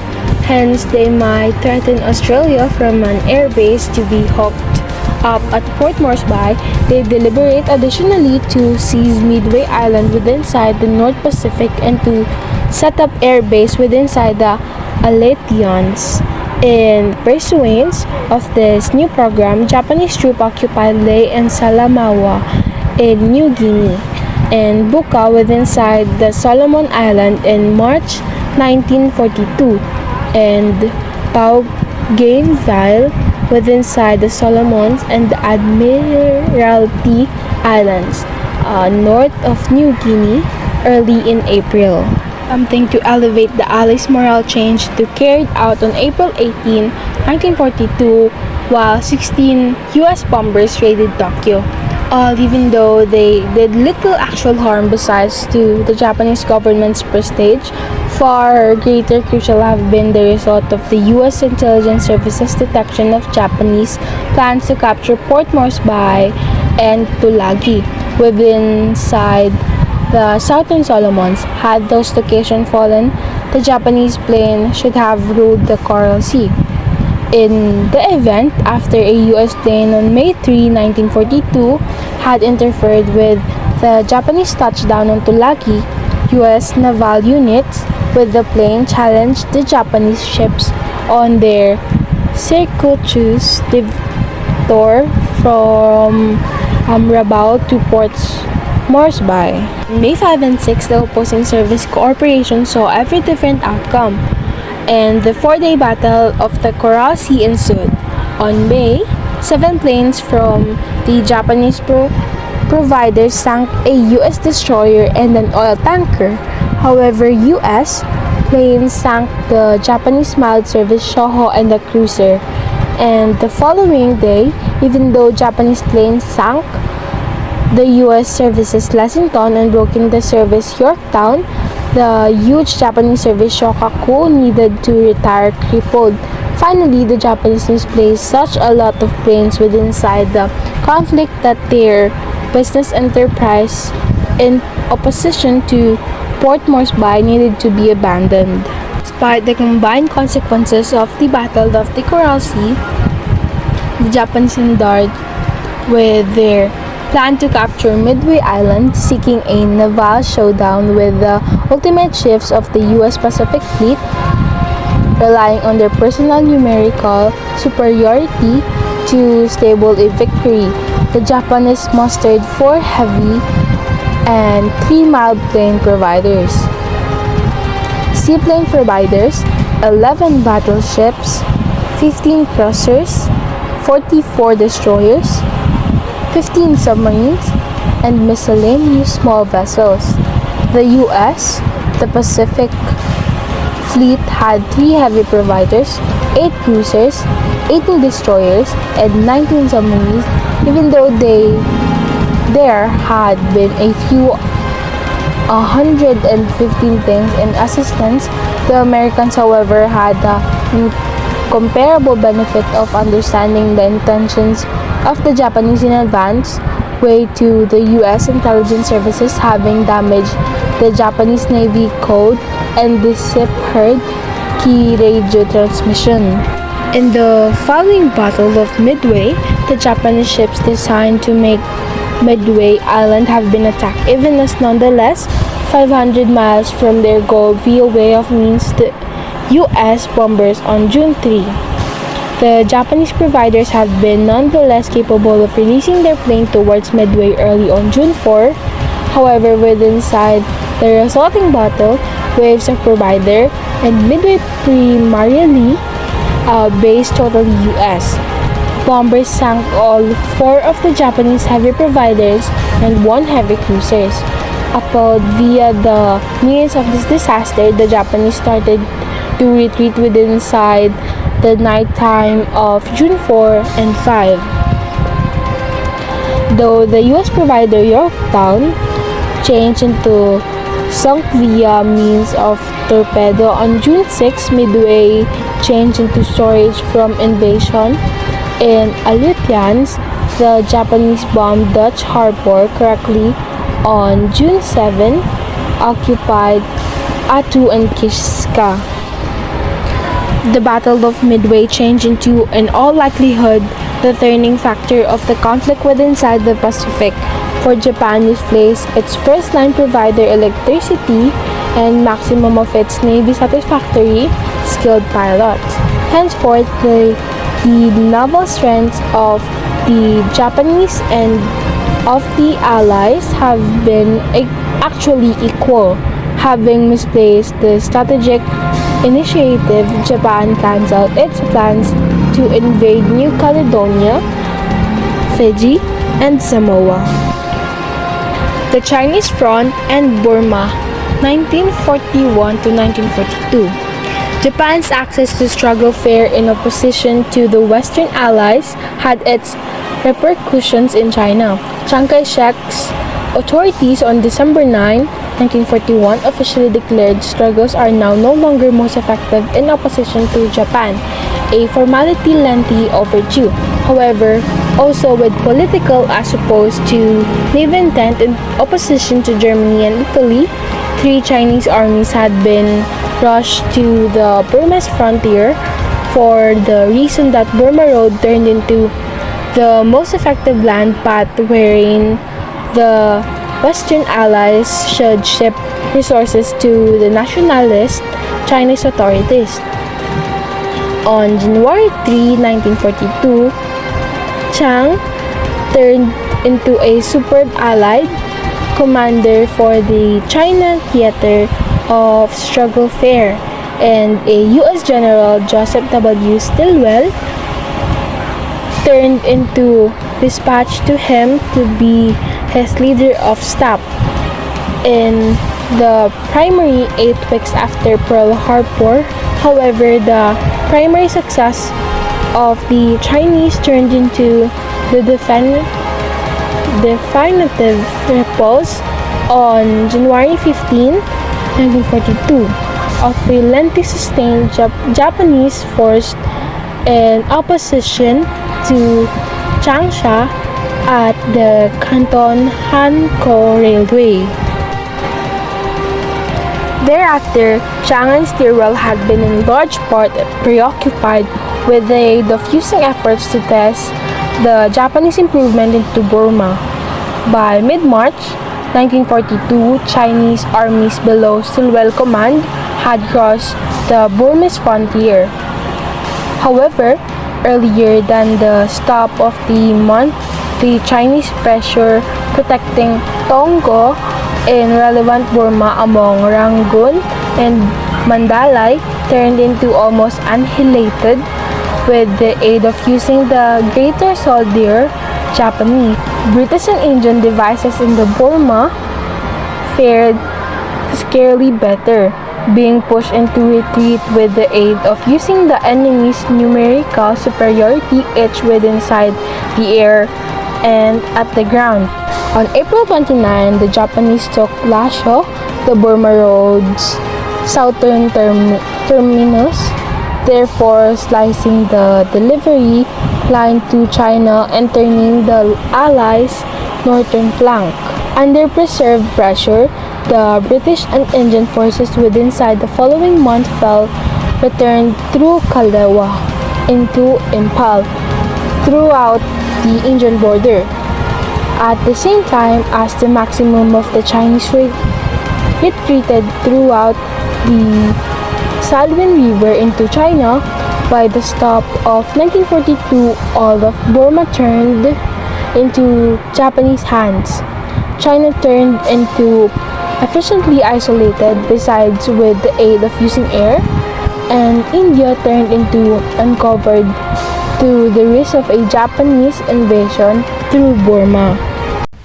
Hence, they might threaten Australia from an air base to be hooked up at Port Moresby. They deliberate additionally to seize Midway Island within inside the North Pacific and to set up air base within inside the Aleutians. In pursuance of this new program, Japanese troops occupied Lae and Salamaua in New Guinea and Buka within inside the Solomon Island in March 1942 and Bougainville within inside the Solomons and the Admiralty Islands north of New Guinea early in April. Something to elevate the Allies' morale change to carried out on April 18, 1942, while 16 U.S. bombers raided Tokyo. Even though they did little actual harm besides to the Japanese government's prestige, far greater crucial have been the result of the U.S. intelligence services detection of Japanese plans to capture Port Moresby and Tulagi within inside the Southern Solomons. Had those locations fallen, the Japanese plane should have ruled the Coral Sea. In the event, after a U.S. plane on May 3, 1942 had interfered with the Japanese touchdown on Tulagi, U.S. naval units with the plane challenged the Japanese ships on their circuitous tour from Rabaul to Ports Moresby. On May 5 and 6, the opposing service cooperation saw every different outcome, and the 4-day Battle of the Coral Sea ensued. On May, 7 planes from the Japanese providers sank a U.S. destroyer and an oil tanker. However, U.S. planes sank the Japanese mild service Shoho and the cruiser. And the following day, even though Japanese planes sank the U.S. services Lexington and broken the service Yorktown, the huge Japanese service Shokaku needed to retire crippled. Finally, the Japanese misplaced such a lot of planes within the conflict that their business enterprise in opposition to Port Moresby needed to be abandoned. Despite the combined consequences of the Battle of the Coral Sea, the Japanese endured with their plan to capture Midway Island, seeking a naval showdown with the ultimate chiefs of the U.S. Pacific Fleet, relying on their personal numerical superiority to stable a victory. The Japanese mustered 4 heavy and 3 mild plane providers. Seaplane providers, 11 battleships, 15 cruisers, 44 destroyers, 15 submarines, and miscellaneous small vessels. The U.S., the Pacific Fleet had 3 heavy providers, 8 cruisers, 18 destroyers, and 19 submarines, even though there had been a few 115 planes in assistance. The Americans, however, had the incomparable benefit of understanding the intentions of the Japanese in advance, way to the U.S. intelligence services having damaged the Japanese Navy code and deciphered key radio transmission. In the following Battle of Midway, the Japanese ships designed to make Midway Island have been attacked, even as nonetheless 500 miles from their goal via way of means the U.S. bombers on June 3. The Japanese providers have been nonetheless capable of releasing their plane towards Midway early on June 4. However, within the resulting battle, waves of provider and Midway primarily based totally U.S. bombers sank all 4 of the Japanese heavy providers and 1 heavy cruisers. Appalled via the means of this disaster, the Japanese started to retreat within the night time of June 4 and 5. Though the U.S. provider Yorktown changed into sunk via means of torpedo on June 6, Midway changed into storage from invasion. In Aleutians, the Japanese bombed Dutch harbor correctly on June 7, occupied Attu and Kiska. The Battle of Midway changed into, in all likelihood, the turning factor of the conflict within the Pacific, for Japan misplaced its first line provider electricity and maximum of its Navy satisfactory skilled pilots. Henceforth, the naval strengths of the Japanese and of the Allies have been actually equal. Having misplaced the strategic initiative, Japan cancelled its plans to invade New Caledonia, Fiji, and Samoa. The Chinese Front and Burma, 1941 to 1942. Japan's access to struggle fair in opposition to the Western Allies had its repercussions in China. Chiang Kai-shek's authorities on December 9, 1941 officially declared struggles are now no longer most effective in opposition to Japan, a formality lengthy overdue. However, also with political as opposed to naval intent in opposition to Germany and Italy, three Chinese armies had been rushed to the Burmese frontier for the reason that Burma Road turned into the most effective land path wherein the Western Allies should ship resources to the nationalist Chinese authorities. On January 3, 1942, Chiang turned into a superb allied commander for the China Theater of Struggle Fair, and a U.S. General Joseph W. Stilwell turned into dispatch to him to be his leader of staff. In the primary 8 weeks after Pearl Harbor, however, the primary success of the Chinese turned into the definitive repulse on January 15, 1942, of relentlessly sustained Japanese force in opposition to Changsha at the Canton Hankou Railway. Thereafter, Chiang and Stilwell had been in large part preoccupied with the diffusing efforts to test the Japanese improvement into Burma. By mid-March 1942, Chinese armies below Stilwell command had crossed the Burmese frontier. However, earlier than the stop of the month, the Chinese pressure protecting Tonggo in relevant Burma among Rangoon and Mandalay turned into almost annihilated with the aid of using the greater soldier Japanese. British and Indian devices in the Burma fared scarcely better, being pushed into retreat with the aid of using the enemy's numerical superiority each within inside the air and at the ground. On April 29, the Japanese took Lasho, the Burma Road's southern terminus, therefore slicing the delivery line to China and turning the Allies' northern flank. Under preserved pressure, the British and Indian forces within inside the following month returned through Kalewa into Impal throughout the Indian border. At the same time as the maximum of the Chinese retreated throughout the Salween River into China, by the stop of 1942, all of Burma turned into Japanese hands. China turned into efficiently isolated besides with the aid of using air, and India turned into uncovered to the risk of a Japanese invasion through Burma.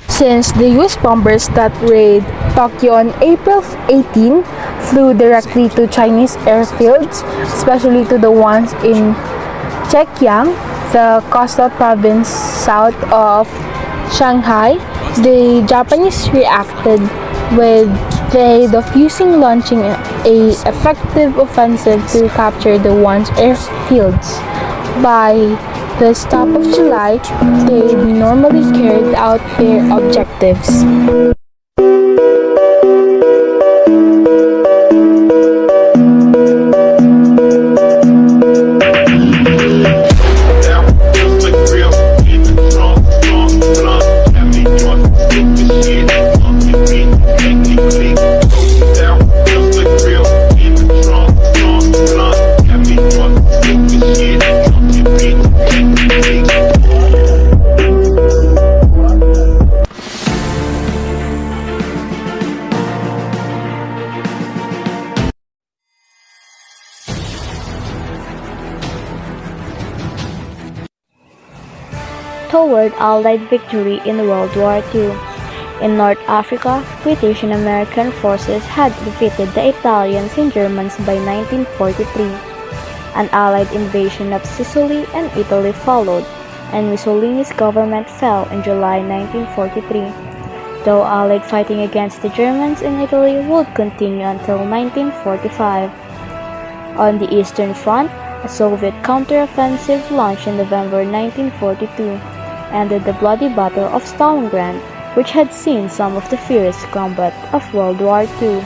Since the US bombers that raid Tokyo on April 18 flew directly to Chinese airfields, especially to the ones in Zhejiang, the coastal province south of Shanghai, the Japanese reacted with the aid of launching a effective offensive to capture the one's airfields. By the stop of July, they normally carried out their objectives. Toward Allied victory in World War II. In North Africa, British and American forces had defeated the Italians and Germans by 1943. An Allied invasion of Sicily and Italy followed, and Mussolini's government fell in July 1943, though Allied fighting against the Germans in Italy would continue until 1945. On the Eastern Front, a Soviet counteroffensive launched in November 1942 ended the bloody Battle of Stalingrad, which had seen some of the fiercest combat of World War II.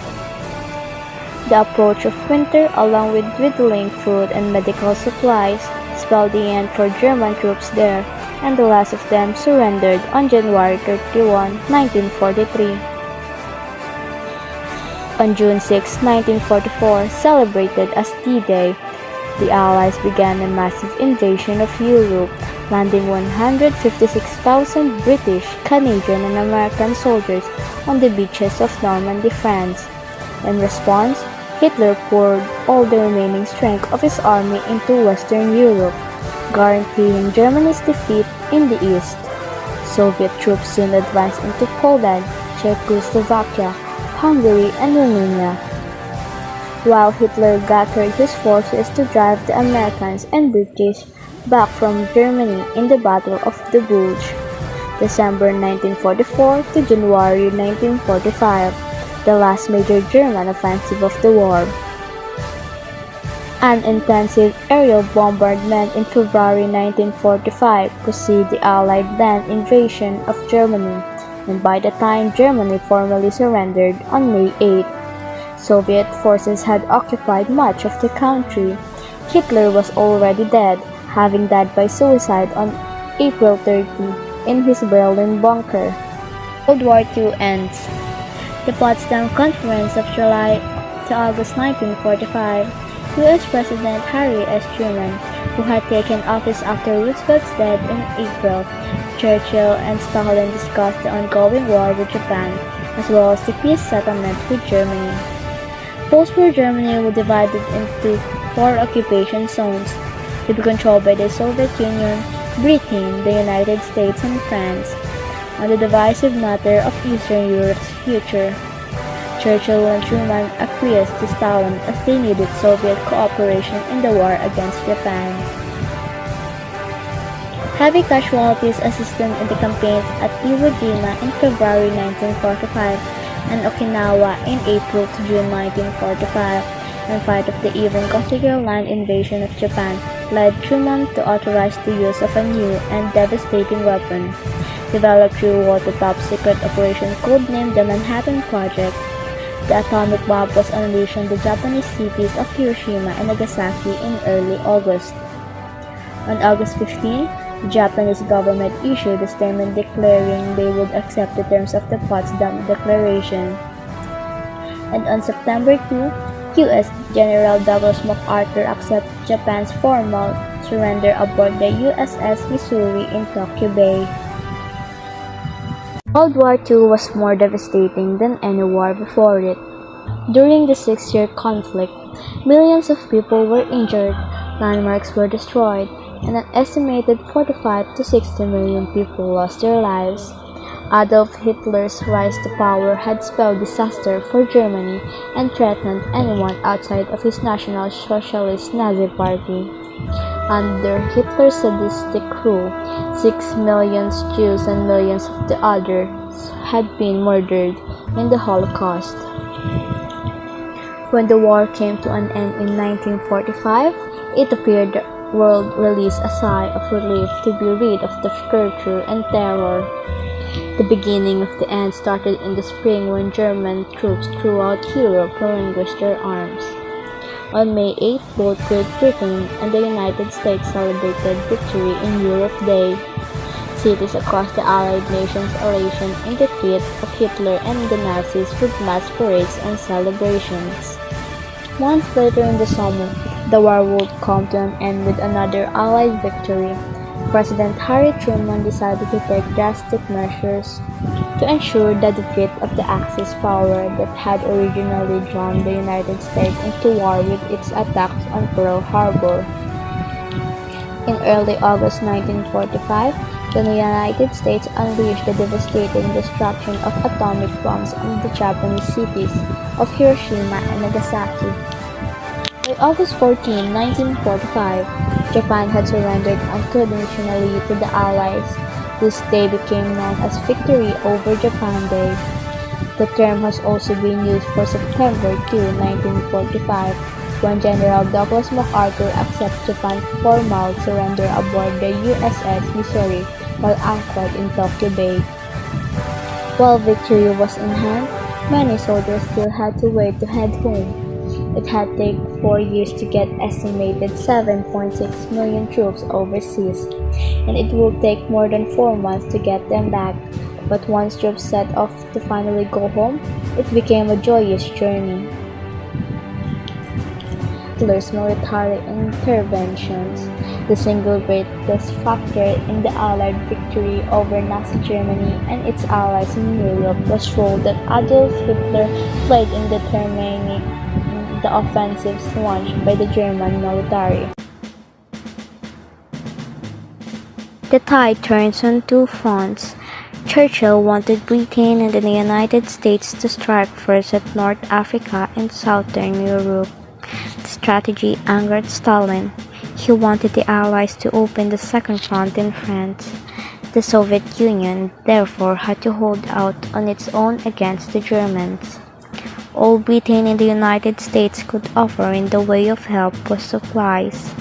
The approach of winter, along with dwindling food and medical supplies, spelled the end for German troops there, and the last of them surrendered on January 31, 1943. On June 6, 1944, celebrated as D-Day, the Allies began a massive invasion of Europe, landing 156,000 British, Canadian, and American soldiers on the beaches of Normandy, France. In response, Hitler poured all the remaining strength of his army into Western Europe, guaranteeing Germany's defeat in the east. Soviet troops soon advanced into Poland, Czechoslovakia, Hungary, and Romania, while Hitler gathered his forces to drive the Americans and British back from Germany in the Battle of the Bulge, December 1944 to January 1945, the last major German offensive of the war. An intensive aerial bombardment in February 1945 preceded the Allied land invasion of Germany, and by the time Germany formally surrendered on May 8, Soviet forces had occupied much of the country. Hitler was already dead, having died by suicide on April 30 in his Berlin bunker. World War II ends. The Potsdam Conference of July to August 1945, U.S. President Harry S. Truman, who had taken office after Roosevelt's death in April, Churchill and Stalin discussed the ongoing war with Japan, as well as the peace settlement with Germany. Post-war Germany was divided into 4 occupation zones, to be controlled by the Soviet Union, Britain, the United States, and France, on the divisive matter of Eastern Europe's future. Churchill and Truman acquiesced to Stalin as they needed Soviet cooperation in the war against Japan. Heavy casualties assisted in the campaigns at Iwo Jima in February 1945 and Okinawa in April to June 1945, and fight of the even costlier land invasion of Japan led Truman to authorize the use of a new and devastating weapon, developed through what the top-secret operation codenamed the Manhattan Project. The atomic bomb was unleashed on the Japanese cities of Hiroshima and Nagasaki in early August. On August 15, the Japanese government issued a statement declaring they would accept the terms of the Potsdam Declaration. And on September 2, U.S. General Douglas MacArthur accepted Japan's formal surrender aboard the USS Missouri in Tokyo Bay. World War II was more devastating than any war before it. During the 6-year conflict, millions of people were injured, landmarks were destroyed, and an estimated 45 to 60 million people lost their lives. Adolf Hitler's rise to power had spelled disaster for Germany and threatened anyone outside of his National Socialist Nazi Party. Under Hitler's sadistic rule, 6 million Jews and millions of the others had been murdered in the Holocaust. When the war came to an end in 1945, it appeared the world released a sigh of relief to be rid of the torture and terror. The beginning of the end started in the spring when German troops throughout Europe relinquished their arms. On May 8, both Great Britain and the United States celebrated Victory in Europe Day. Cities across the Allied nations elation in defeat of Hitler and the Nazis with mass parades and celebrations. Months later in the summer, the war would come to an end with another Allied victory. President Harry Truman decided to take drastic measures to ensure the defeat of the Axis power that had originally drawn the United States into war with its attacks on Pearl Harbor. In early August 1945, the United States unleashed the devastating destruction of atomic bombs on the Japanese cities of Hiroshima and Nagasaki. By August 14, 1945, Japan had surrendered unconditionally to the Allies. This day became known as Victory over Japan Day. The term has also been used for September 2, 1945, when General Douglas MacArthur accepted Japan's formal surrender aboard the USS Missouri while anchored in Tokyo Bay. While victory was in hand, many soldiers still had to wait to head home. It had taken 4 years to get estimated 7.6 million troops overseas, and it would take more than 4 months to get them back. But once troops set off to finally go home, it became a joyous journey. Hitler's military interventions, the single greatest factor in the Allied victory over Nazi Germany and its allies in Europe, was the role that Adolf Hitler played in determining the offensives launched by the German military. The tide turns on two fronts. Churchill wanted Britain and the United States to strike first at North Africa and Southern Europe. The strategy angered Stalin. He wanted the Allies to open the second front in France. The Soviet Union, therefore, had to hold out on its own against the Germans. All Britain and the United States could offer in the way of help was supplies.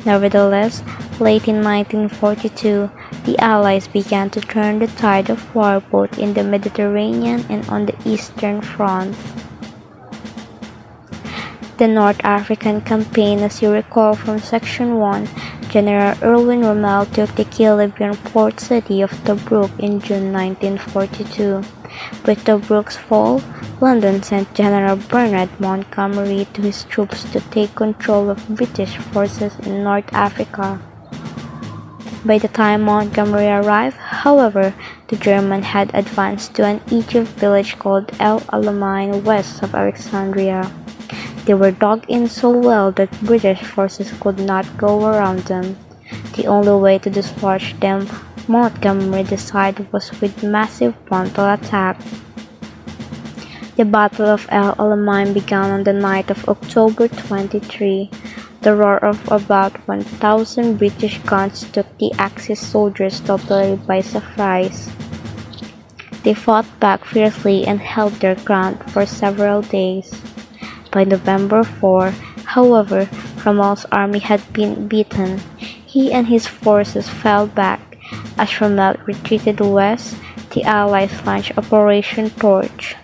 Nevertheless, late in 1942, the Allies began to turn the tide of war both in the Mediterranean and on the Eastern Front. The North African campaign, as you recall from Section 1, General Erwin Rommel took the key Libyan port city of Tobruk in June 1942. With Tobruk's fall, London sent General Bernard Montgomery to his troops to take control of British forces in North Africa. By the time Montgomery arrived, however, the Germans had advanced to an Egypt village called El Alamein west of Alexandria. They were dug in so well that British forces could not go around them. The only way to dislodge them, Montgomery decided, was with massive frontal attack. The Battle of El Alamein began on the night of October 23. The roar of about 1,000 British guns took the Axis soldiers totally by surprise. They fought back fiercely and held their ground for several days. By November 4, however, Rommel's army had been beaten. He and his forces fell back. As Rommel retreated west, the Allies launched Operation Torch.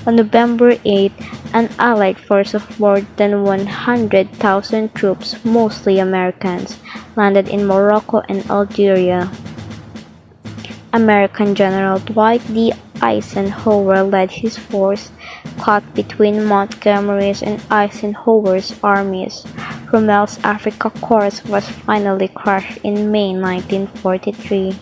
On November 8, an Allied force of more than 100,000 troops, mostly Americans, landed in Morocco and Algeria. American General Dwight D. Eisenhower led his force, caught between Montgomery's and Eisenhower's armies. Rommel's Africa Corps was finally crushed in May 1943.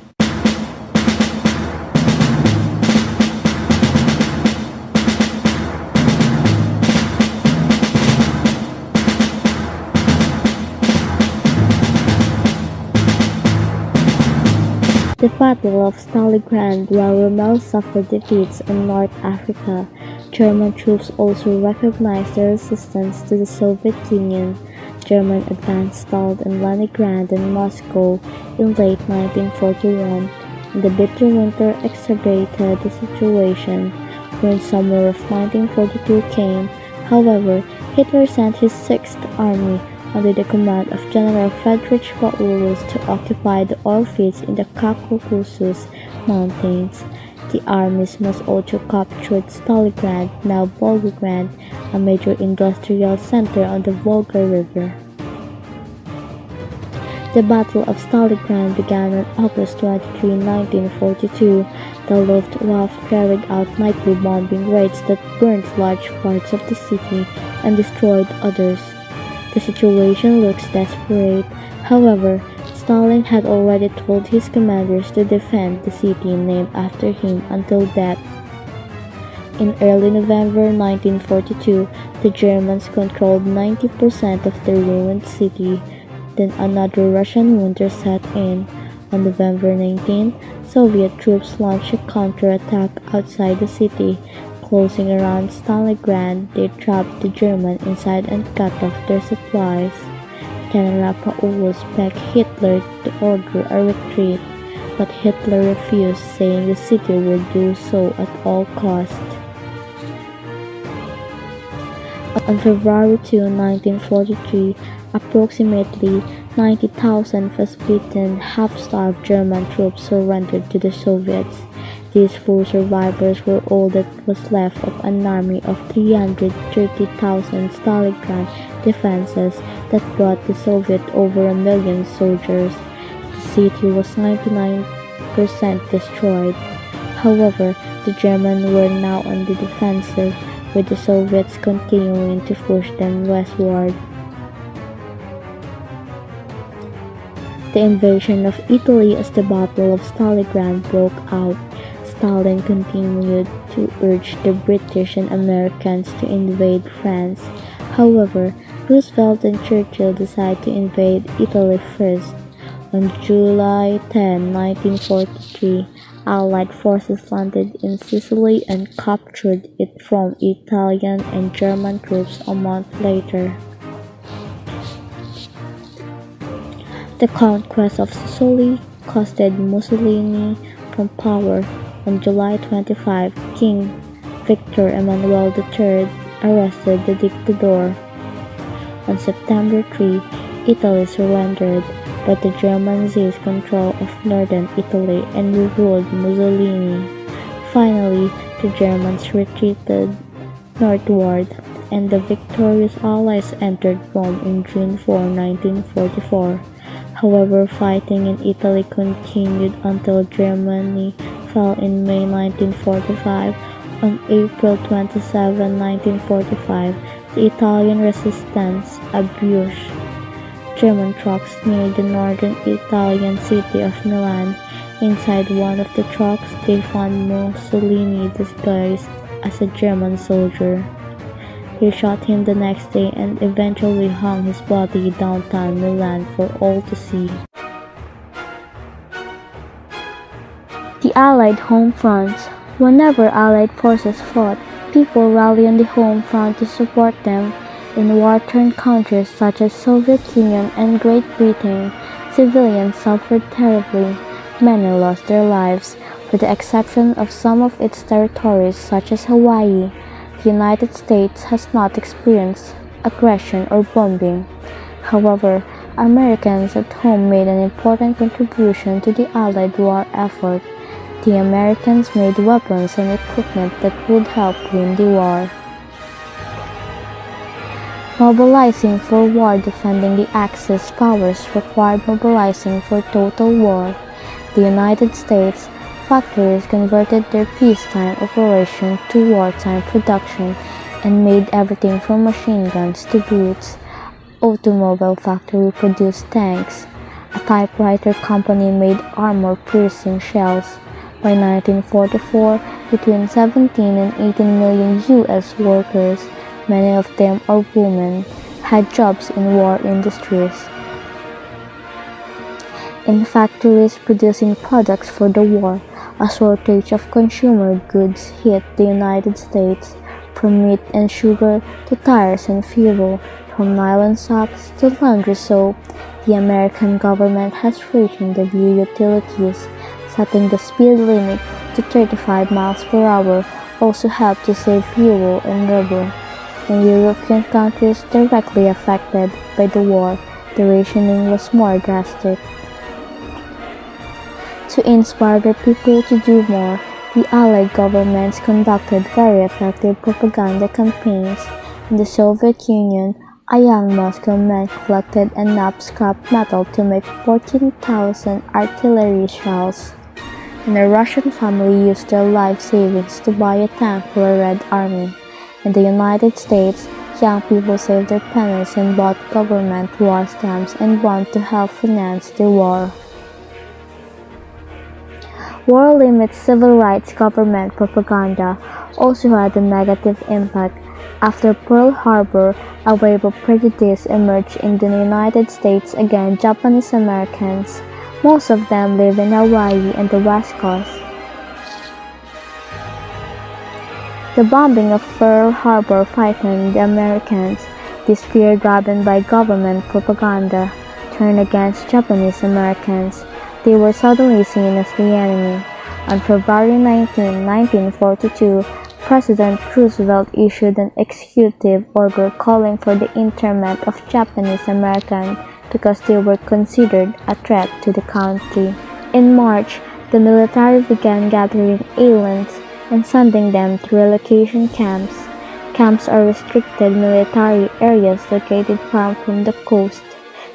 The Battle of Stalingrad, while Rommel suffered defeats in North Africa, German troops also recognized their resistance to the Soviet Union. German advance stalled in Leningrad and Moscow in late 1941, and the bitter winter exacerbated the situation. When summer of 1942 came, however, Hitler sent his Sixth Army under the command of General Friedrich Paulus to occupy the oil fields in the Caucasus Mountains. The armies must also capture Stalingrad, now Volgograd, a major industrial center on the Volga River. The Battle of Stalingrad began on August 23, 1942. The Luftwaffe carried out nightly bombing raids that burned large parts of the city and destroyed others. The situation looks desperate. However, Stalin had already told his commanders to defend the city named after him until death. In early November 1942, the Germans controlled 90% of the ruined city. Then another Russian winter set in. On November 19, Soviet troops launched a counterattack outside the city. Closing around Stalingrad, they trapped the Germans inside and cut off their supplies. General Paulus begged Hitler to order a retreat, but Hitler refused, saying the city would do so at all costs. On February 2, 1943, approximately 90,000 frostbitten, half-starved German troops surrendered to the Soviets. These full survivors were all that was left of an army of 330,000 Stalingrad defenses that brought the Soviet over 1 million soldiers. The city was 99% destroyed. However, the Germans were now on the defensive, with the Soviets continuing to push them westward. The invasion of Italy as the Battle of Stalingrad broke out. Stalin continued to urge the British and Americans to invade France. However, Roosevelt and Churchill decided to invade Italy first. On July 10, 1943, Allied forces landed in Sicily and captured it from Italian and German troops a month later. The conquest of Sicily casted Mussolini from power. On July 25, King Victor Emmanuel III arrested the dictator. On September 3, Italy surrendered, but the Germans seized control of northern Italy and ruled Mussolini. Finally, the Germans retreated northward, and the victorious Allies entered Rome in June 4, 1944. However, fighting in Italy continued until Germany fell in May 1945. On April 27, 1945, the Italian resistance ambushed German trucks near the northern Italian city of Milan. Inside one of the trucks, they found Mussolini disguised as a German soldier. They shot him the next day and eventually hung his body downtown Milan for all to see. The Allied home fronts. Whenever Allied forces fought, people rallied on the home front to support them. In war-torn countries such as Soviet Union and Great Britain, civilians suffered terribly. Many lost their lives, with the exception of some of its territories such as Hawaii. The United States has not experienced aggression or bombing. However, Americans at home made an important contribution to the Allied war effort. The Americans made weapons and equipment that would help win the war. Mobilizing for war. Defending the Axis powers required mobilizing for total war. The United States factories converted their peacetime operation to wartime production and made everything from machine guns to boots. Automobile factory produced tanks. A typewriter company made armor-piercing shells. By 1944, between 17 and 18 million U.S. workers, many of them are women, had jobs in war industries. In factories producing products for the war, a shortage of consumer goods hit the United States, from meat and sugar to tires and fuel, from nylon socks to laundry soap. The American government has rationed the utilities. Setting the speed limit to 35 miles per hour also helped to save fuel and rubber. In European countries directly affected by the war, the rationing was more drastic. To inspire the people to do more, the Allied governments conducted very effective propaganda campaigns. In the Soviet Union, a young Moscow man collected enough scrap metal to make 14,000 artillery shells. And a Russian family used their life savings to buy a tank for a Red Army. In the United States, young people saved their pennies and bought government war stamps and bonds to help finance the war. War limits civil rights. Government propaganda also had a negative impact. After Pearl Harbor, a wave of prejudice emerged in the United States against Japanese Americans. Most of them live in Hawaii and the West Coast. The bombing of Pearl Harbor frightened the Americans. This fear, driven by government propaganda, turned against Japanese Americans. They were suddenly seen as the enemy. On February 19, 1942, President Roosevelt issued an executive order calling for the internment of Japanese Americans because they were considered a threat to the country. In March, The military began gathering aliens and sending them to relocation camps. Camps are restricted military areas located far from the coast.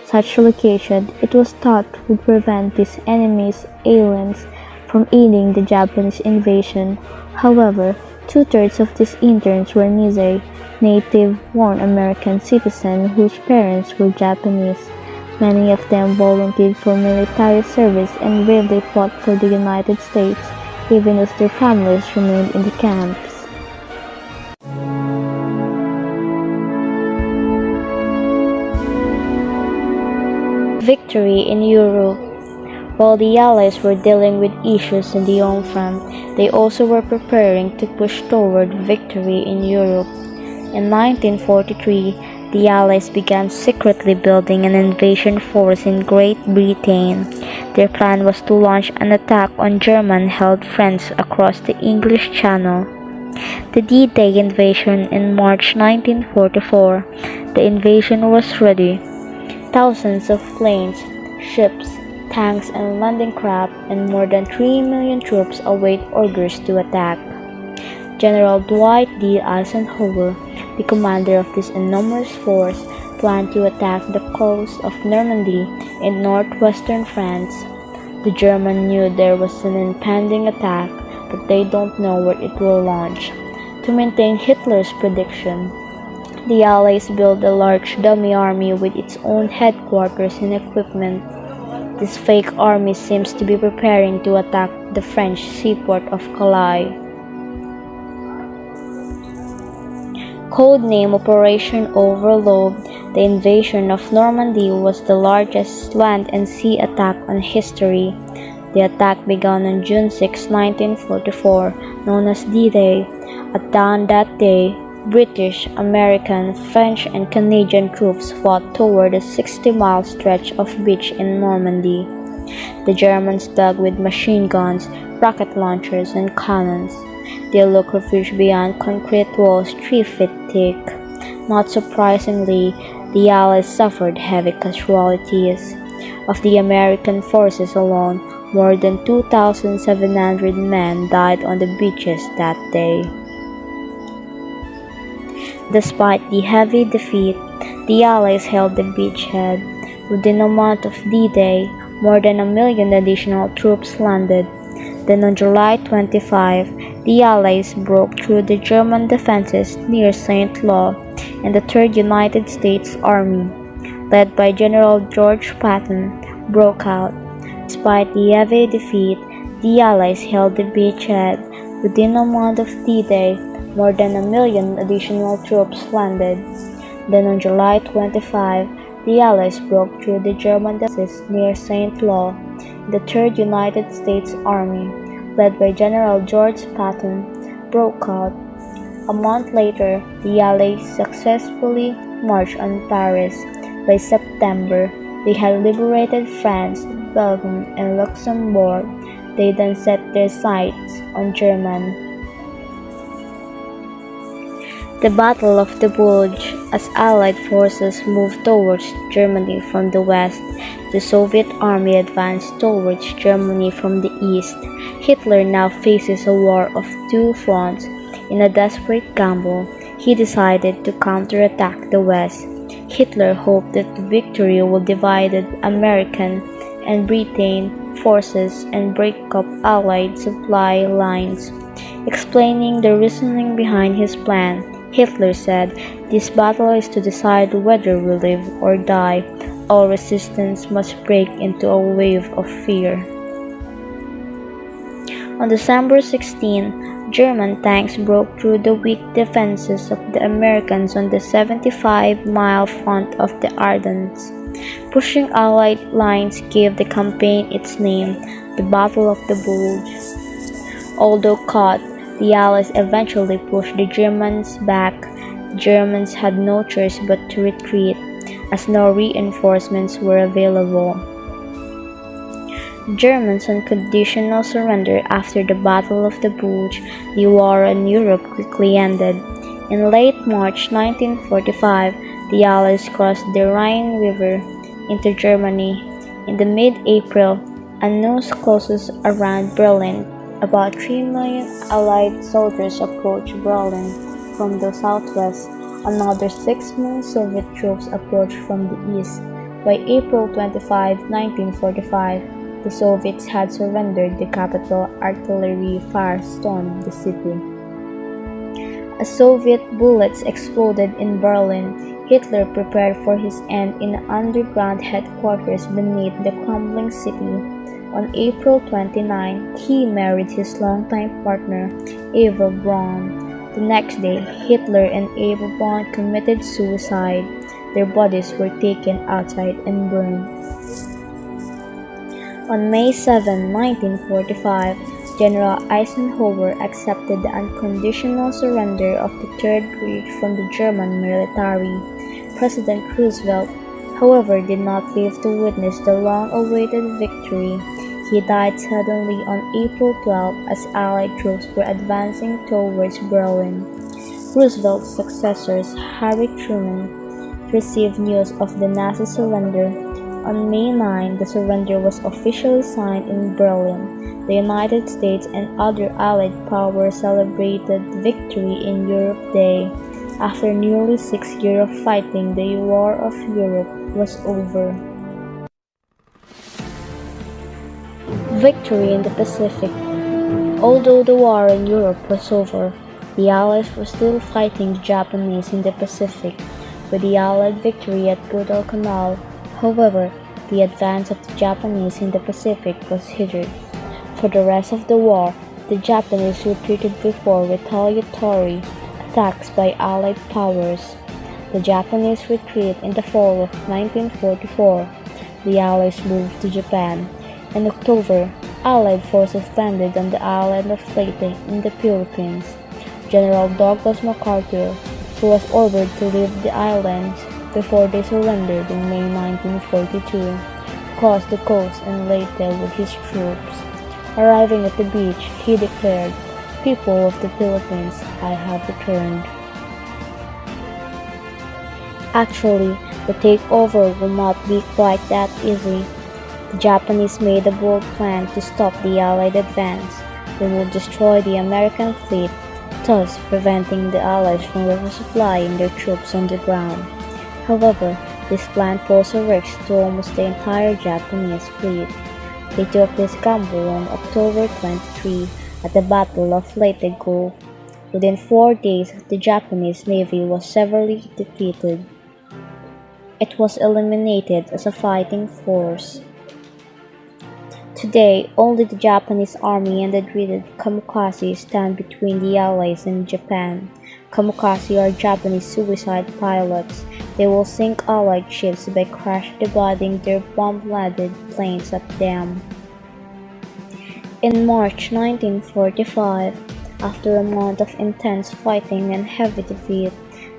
Such location, it was thought, would prevent these enemies' aliens from aiding the Japanese invasion. However, two-thirds of these interns were Nisei, native-born American citizens whose parents were Japanese. Many of them volunteered for military service and bravely fought for the United States, even as their families remained in the camps. Victory in Europe. While the Allies were dealing with issues in the home front, they also were preparing to push toward victory in Europe. In 1943, the Allies began secretly building an invasion force in Great Britain. Their plan was to launch an attack on German-held France across the English Channel. The D-Day invasion in March 1944. The invasion was ready. Thousands of planes, ships, tanks, and landing craft, and more than 3 million troops await orders to attack. General Dwight D. Eisenhower, the commander of this enormous force, planned to attack the coast of Normandy in northwestern France. The Germans knew there was an impending attack, but they don't know where it will launch. To maintain Hitler's prediction, the Allies built a large dummy army with its own headquarters and equipment. This fake army seems to be preparing to attack the French seaport of Calais. Codename Operation Overlord, the invasion of Normandy was the largest land and sea attack in history. The attack began on June 6, 1944, known as D-Day. At dawn that day, British, American, French, and Canadian troops fought toward a 60-mile stretch of beach in Normandy. The Germans dug with machine guns, rocket launchers, and cannons. They looked refuge beyond concrete walls 3 feet thick. Not surprisingly, the Allies suffered heavy casualties. Of the American forces alone, more than 2,700 men died on the beaches that day. Despite the heavy defeat, the Allies held the beachhead. Within a month of D-Day, more than 1 million additional troops landed. Then on July 25, the Allies broke through the German defenses near St. Lo, and the 3rd United States Army, led by General George Patton, broke out. Despite the heavy defeat, the Allies held the beachhead. Within a month of D-Day, more than 1 million additional troops landed. Then on July 25, the Allies broke through the German defenses near St. Lo. The 3rd United States Army, led by General George Patton, broke out. A month later, the Allies successfully marched on Paris. By September, they had liberated France, Belgium, and Luxembourg. They then set their sights on Germany. The Battle of the Bulge. As Allied forces moved towards Germany from the west, the Soviet army advanced towards Germany from the east. Hitler now faces a war of 2 fronts. In a desperate gamble, he decided to counterattack the west. Hitler hoped that victory would divide the American and Britain forces and break up Allied supply lines. Explaining the reasoning behind his plan, Hitler said, "This battle is to decide whether we live or die. All resistance must break into a wave of fear." On December 16, German tanks broke through the weak defenses of the Americans on the 75-mile front of the Ardennes. Pushing Allied lines gave the campaign its name, the Battle of the Bulge. Although caught, the Allies eventually pushed the Germans back. The Germans had no choice but to retreat, as no reinforcements were available. Germans unconditional surrender. After the Battle of the Bulge, the war in Europe quickly ended. In late March 1945, the Allies crossed the Rhine River into Germany. In the mid-April, A noose closes around Berlin. About 3 million Allied soldiers approach Berlin from the southwest. Another 6 million Soviet troops approach from the east. By April 25, 1945, the Soviets had surrendered the capital. Artillery fire stormed the city. As Soviet bullets exploded in Berlin, Hitler prepared for his end in an underground headquarters beneath the crumbling city. On April 29, he married his longtime partner, Eva Braun. The next day, Hitler and Eva Braun committed suicide. Their bodies were taken outside and burned. On May 7, 1945, General Eisenhower accepted the unconditional surrender of the Third Reich from the German military. President Roosevelt, however, did not live to witness the long-awaited victory. He died suddenly on April 12 as Allied troops were advancing towards Berlin. Roosevelt's successors, Harry Truman, received news of the Nazi surrender. On May 9, the surrender was officially signed in Berlin. The United States and other Allied powers celebrated victory in Europe Day. After nearly 6 years of fighting, the War of Europe was over. Victory in the Pacific. Although the war in Europe was over, the Allies were still fighting the Japanese in the Pacific. With the Allied victory at Guadalcanal, however, the advance of the Japanese in the Pacific was hindered. For the rest of the war, the Japanese retreated before retaliatory attacks by Allied powers. The Japanese retreat in the fall of 1944. The Allies moved to Japan. In October, Allied forces landed on the island of Leyte in the Philippines. General Douglas MacArthur, who was ordered to leave the islands before they surrendered in May 1942, crossed the coast in Leyte with his troops. Arriving at the beach, he declared, "People of the Philippines, I have returned." Actually, the takeover will not be quite that easy. The Japanese made a bold plan to stop the Allied advance. They would destroy the American fleet, thus preventing the Allies from resupplying their troops on the ground. However, this plan posed a risk to almost the entire Japanese fleet. They took this gamble on October 23 at the Battle of Leyte Gulf. Within 4 days, the Japanese Navy was severely defeated. It was eliminated as a fighting force. Today, only the Japanese army and the dreaded kamikaze stand between the Allies and Japan. Kamikaze are Japanese suicide pilots. They will sink Allied ships by crash-dividing their bomb-laden planes at them. In March 1945, after a month of intense fighting and heavy defeat,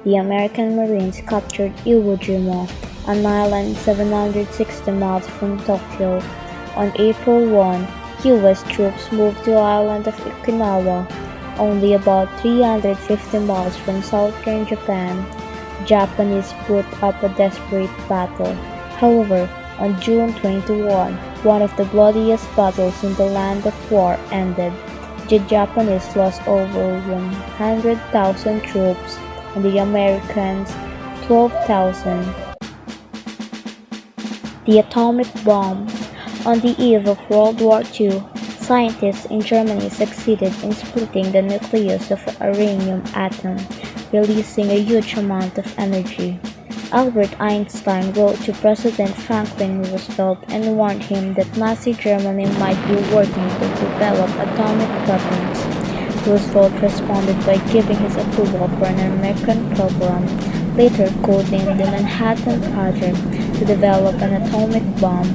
the American Marines captured Iwo Jima, an island 760 miles from Tokyo. On April 1, U.S. troops moved to the island of Okinawa, only about 350 miles from southern Japan. The Japanese put up a desperate battle. However, on June 21, one of the bloodiest battles in the land of war ended. The Japanese lost over 100,000 troops and the Americans 12,000. The atomic bomb. On the eve of World War II, scientists in Germany succeeded in splitting the nucleus of an uranium atom, releasing a huge amount of energy. Albert Einstein wrote to President Franklin Roosevelt and warned him that Nazi Germany might be working to develop atomic weapons. Roosevelt responded by giving his approval for an American program, later codenamed the Manhattan Project, to develop an atomic bomb.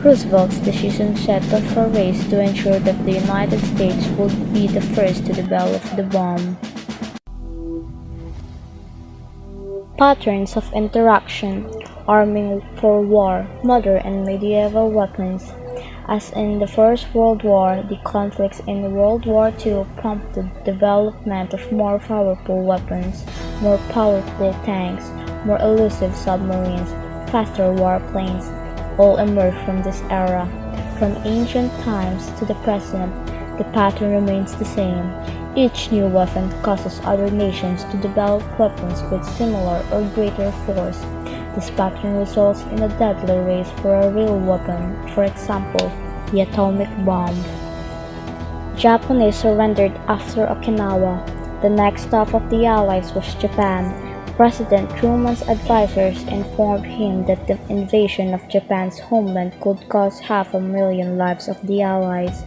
Roosevelt's decision set off a race to ensure that the United States would be the first to develop the bomb. Patterns of interaction, arming for war, modern and medieval weapons. As in the First World War, the conflicts in World War II prompted the development of more powerful weapons, more powerful tanks, more elusive submarines, faster warplanes, all emerged from this era. From ancient times to the present, the pattern remains the same. Each new weapon causes other nations to develop weapons with similar or greater force. This pattern results in a deadly race for a real weapon, for example, the atomic bomb. Japanese surrendered after Okinawa. The next stop of the Allies was Japan. President Truman's advisors informed him that the invasion of Japan's homeland could cost 500,000 lives of the Allies.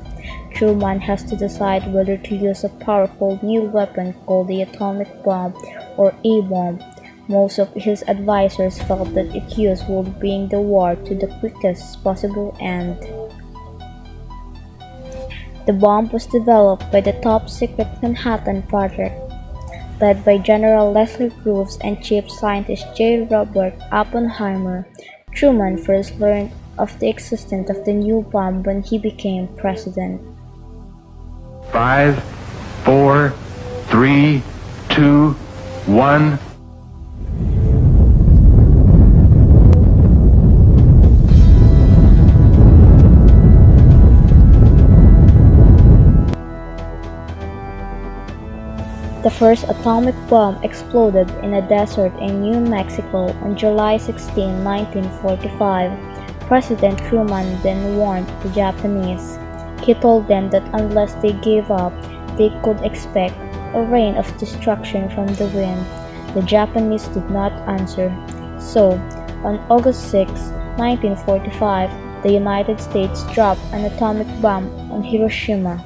Truman has to decide whether to use a powerful new weapon called the atomic bomb or A-bomb. Most of his advisors felt that its use would bring the war to the quickest possible end. The bomb was developed by the top-secret Manhattan Project, led by General Leslie Groves and Chief Scientist J. Robert Oppenheimer. Truman first learned of the existence of the new bomb when he became president. 5, 4, 3, 2, 1. The first atomic bomb exploded in a desert in New Mexico on July 16, 1945. President Truman then warned the Japanese. He told them that unless they gave up, they could expect a rain of destruction from the wind. The Japanese did not answer. So, on August 6, 1945, the United States dropped an atomic bomb on Hiroshima,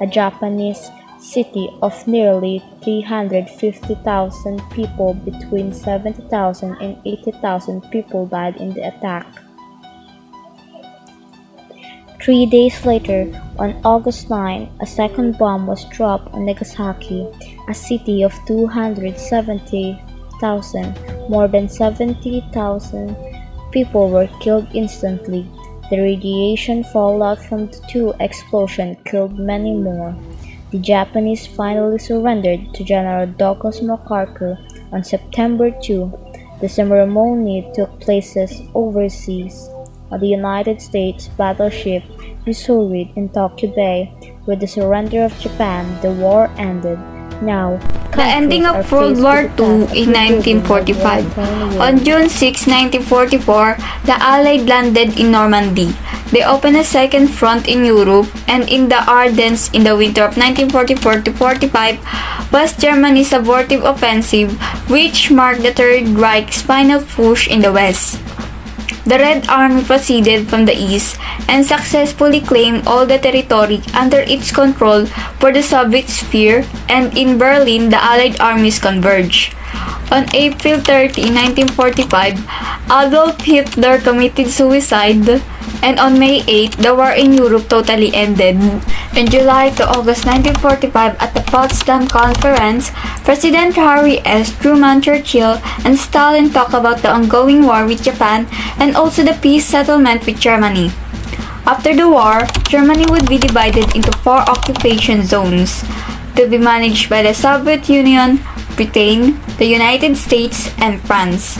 a Japanese city of nearly 350,000 people. Between 70,000 and 80,000 people died in the attack. 3 days later, on August 9, a second bomb was dropped on Nagasaki, a city of 270,000. More than 70,000 people were killed instantly. The radiation fallout from the two explosions killed many more. The Japanese finally surrendered to General Douglas MacArthur on September 2. The ceremony took place overseas on the United States battleship Missouri in Tokyo Bay. With the surrender of Japan, the war ended. Now, the ending of World War II in 1945. On June 6, 1944, the Allied landed in Normandy. They opened a second front in Europe, and in the Ardennes in the winter of 1944-45, West Germany's abortive offensive, which marked the Third Reich's final push in the West. The Red Army proceeded from the east and successfully claimed all the territory under its control for the Soviet sphere, and in Berlin the Allied armies converged. On April 30, 1945, Adolf Hitler committed suicide, and on May 8, the war in Europe totally ended. In July to August 1945, at the Potsdam Conference, President Harry S. Truman, Churchill, and Stalin talked about the ongoing war with Japan and also the peace settlement with Germany. After the war, Germany would be divided into 4 occupation zones, to be managed by the Soviet Union, Britain, the United States, and France.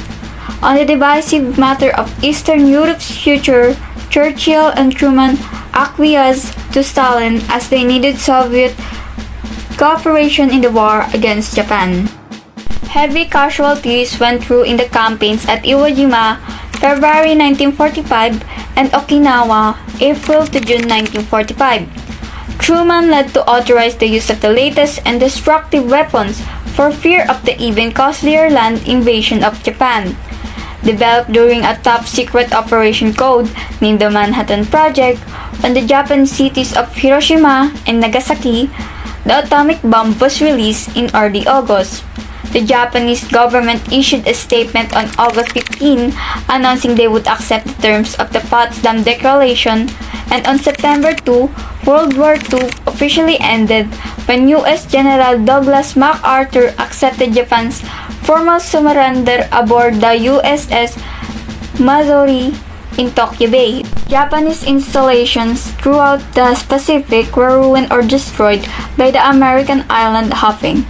On the divisive matter of Eastern Europe's future, Churchill and Truman acquiesced to Stalin as they needed Soviet cooperation in the war against Japan. Heavy casualties went through in the campaigns at Iwo Jima, February 1945, and Okinawa, April to June 1945. Truman led to authorize the use of the latest and destructive weapons for fear of the even costlier land invasion of Japan. Developed during a top-secret operation code named the Manhattan Project on the Japanese cities of Hiroshima and Nagasaki, the atomic bomb was released in early August. The Japanese government issued a statement on August 15 announcing they would accept the terms of the Potsdam Declaration, and on September 2, World War II officially ended when U.S. General Douglas MacArthur accepted Japan's formal surrender aboard the USS Missouri in Tokyo Bay. Japanese installations throughout the Pacific were ruined or destroyed by the American island hopping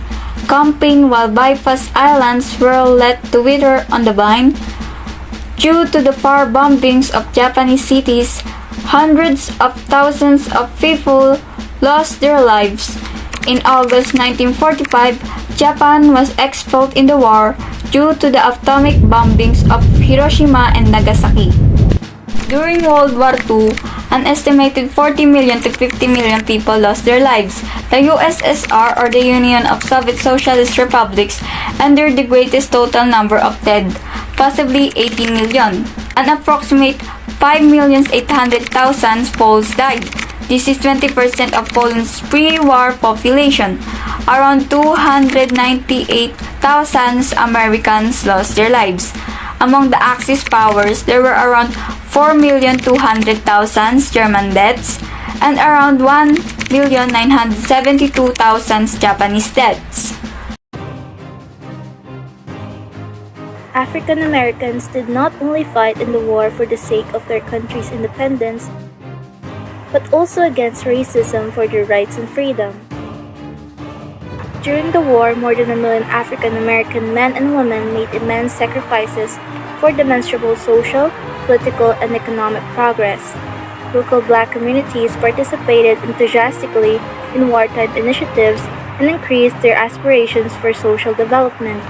campaign, while bypass islands were let to wither on the vine. Due to the fire bombings of Japanese cities, Hundreds of thousands of people lost their lives. In August 1945, Japan was expelled in the war due to the atomic bombings of Hiroshima and Nagasaki. During World War II, an estimated 40 million to 50 million people lost their lives. The USSR, or the Union of Soviet Socialist Republics, endured the greatest total number of dead, possibly 18 million. An approximate 5,800,000 Poles died. This is 20% of Poland's pre-war population. Around 298,000 Americans lost their lives. Among the Axis powers, there were around 4,200,000 German deaths and around 1,972,000 Japanese deaths. African Americans did not only fight in the war for the sake of their country's independence, but also against racism for their rights and freedom. During the war, more than 1 million African American men and women made immense sacrifices for demonstrable social, political, and economic progress. Local black communities participated enthusiastically in wartime initiatives and increased their aspirations for social development.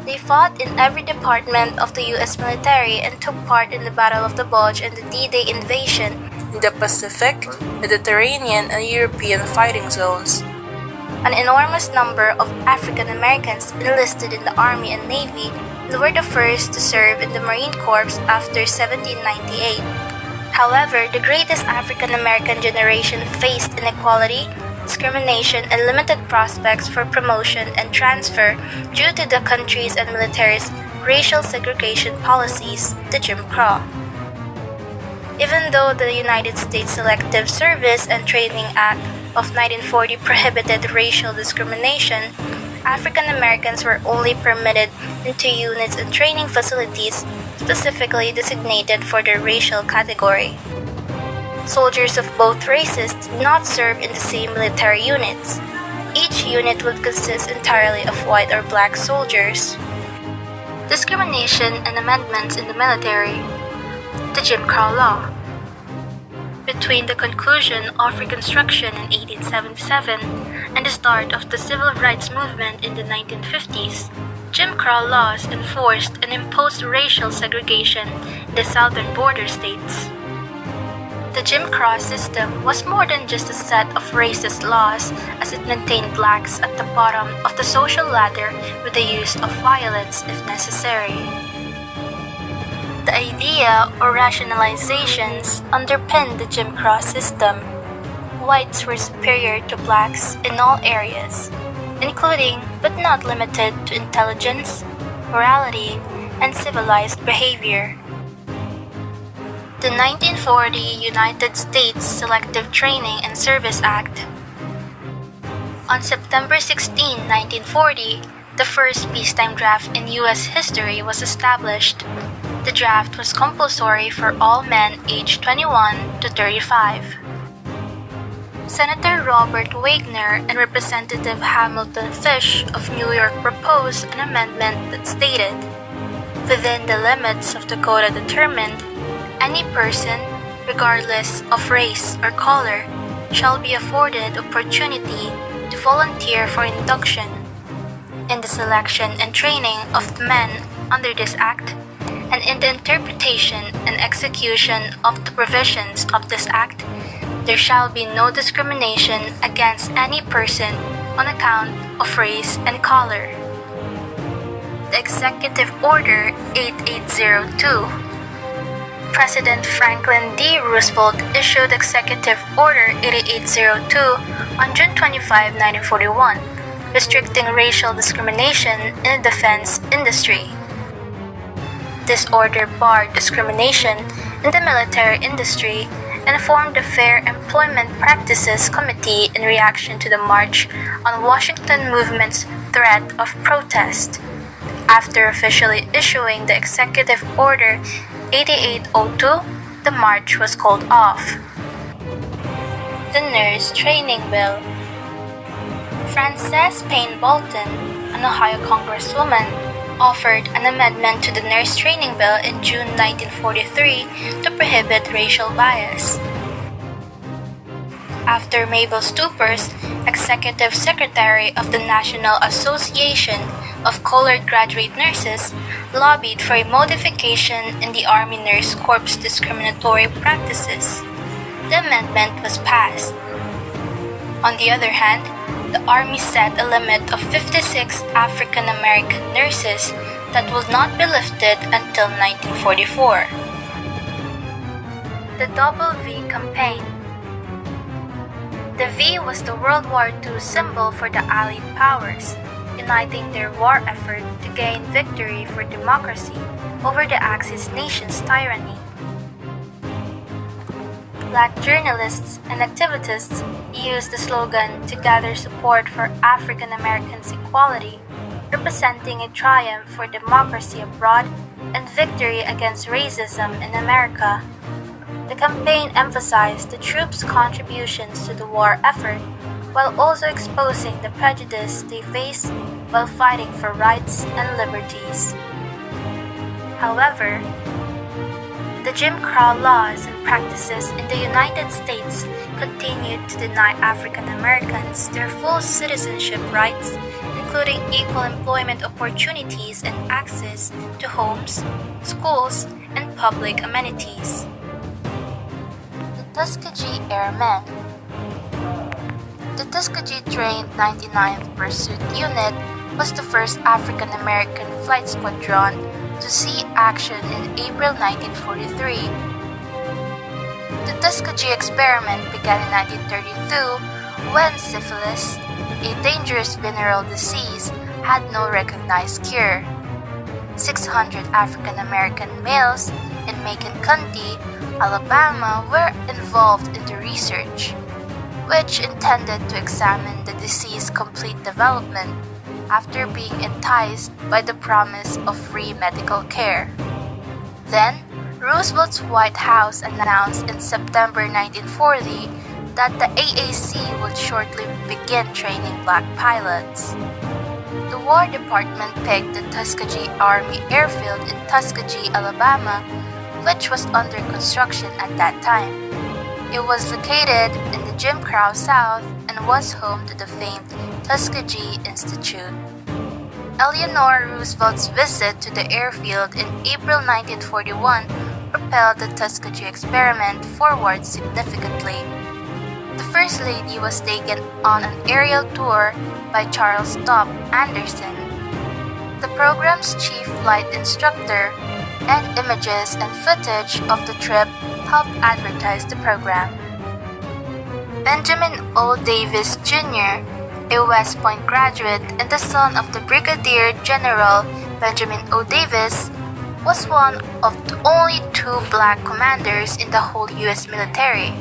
They fought in every department of the U.S. military and took part in the Battle of the Bulge and the D-Day invasion in the Pacific, Mediterranean, and European fighting zones. An enormous number of African Americans enlisted in the Army and Navy and were the first to serve in the Marine Corps after 1798. However, the greatest African American generation faced inequality, discrimination, and limited prospects for promotion and transfer due to the country's and military's racial segregation policies, the Jim Crow. Even though the United States Selective Service and Training Act of 1940 prohibited racial discrimination, African Americans were only permitted into units and training facilities specifically designated for their racial category. Soldiers of both races did not serve in the same military units. Each unit would consist entirely of white or black soldiers. Discrimination and amendments in the military. The Jim Crow Law. Between the conclusion of Reconstruction in 1877 and the start of the Civil Rights Movement in the 1950s, Jim Crow laws enforced and imposed racial segregation in the southern border states. The Jim Crow system was more than just a set of racist laws, as it maintained blacks at the bottom of the social ladder with the use of violence if necessary. The idea or rationalizations underpinned the Jim Crow system. Whites were superior to blacks in all areas, including but not limited to intelligence, morality, and civilized behavior. The 1940 United States Selective Training and Service Act. On September 16, 1940, the first peacetime draft in U.S. history was established. The draft was compulsory for all men aged 21 to 35. Senator Robert Wagner and Representative Hamilton Fish of New York proposed an amendment that stated, within the limits of the quota determined, any person, regardless of race or color, shall be afforded opportunity to volunteer for induction in the selection and training of the men under this act, and in the interpretation and execution of the provisions of this act. There shall be no discrimination against any person on account of race and color. The Executive Order 8802. President Franklin D. Roosevelt issued Executive Order 8802 on June 25, 1941, restricting racial discrimination in the defense industry. This order barred discrimination in the military industry and formed the Fair Employment Practices Committee in reaction to the March on Washington movement's threat of protest. After officially issuing the Executive Order 8802, the march was called off. The Nurse Training Bill. Frances Payne Bolton, an Ohio congresswoman, offered an amendment to the Nurse Training Bill in June 1943 to prohibit racial bias. After Mabel Stupers, Executive Secretary of the National Association of Colored Graduate Nurses, lobbied for a modification in the Army Nurse Corps' discriminatory practices, the amendment was passed. On the other hand, the Army set a limit of 56 African American nurses that will not be lifted until 1944. The Double V Campaign. The V was the World War II symbol for the Allied powers, uniting their war effort to gain victory for democracy over the Axis nation's tyranny. Black journalists and activists used the slogan to gather support for African Americans' equality, representing a triumph for democracy abroad and victory against racism in America. The campaign emphasized the troops' contributions to the war effort while also exposing the prejudice they face while fighting for rights and liberties. However, the Jim Crow laws and practices in the United States continued to deny African Americans their full citizenship rights, including equal employment opportunities and access to homes, schools, and public amenities. The Tuskegee Airmen. The Tuskegee-trained 99th Pursuit Unit was the first African American flight squadron to see action in April 1943. The Tuskegee experiment began in 1932 when syphilis, a dangerous venereal disease, had no recognized cure. 600 African American males in Macon County, Alabama were involved in the research, which intended to examine the disease's complete development after being enticed by the promise of free medical care. Then, Roosevelt's White House announced in September 1940 that the AAC would shortly begin training black pilots. The War Department picked the Tuskegee Army Airfield in Tuskegee, Alabama, which was under construction at that time. It was located in the Jim Crow South and was home to the famed Tuskegee Institute. Eleanor Roosevelt's visit to the airfield in April 1941 propelled the Tuskegee experiment forward significantly. The First Lady was taken on an aerial tour by Charles Topp Anderson, the program's chief flight instructor, and images and footage of the trip helped advertise the program. Benjamin O. Davis Jr., a West Point graduate and the son of the Brigadier General Benjamin O. Davis, was one of the only 2 black commanders in the whole U.S. military,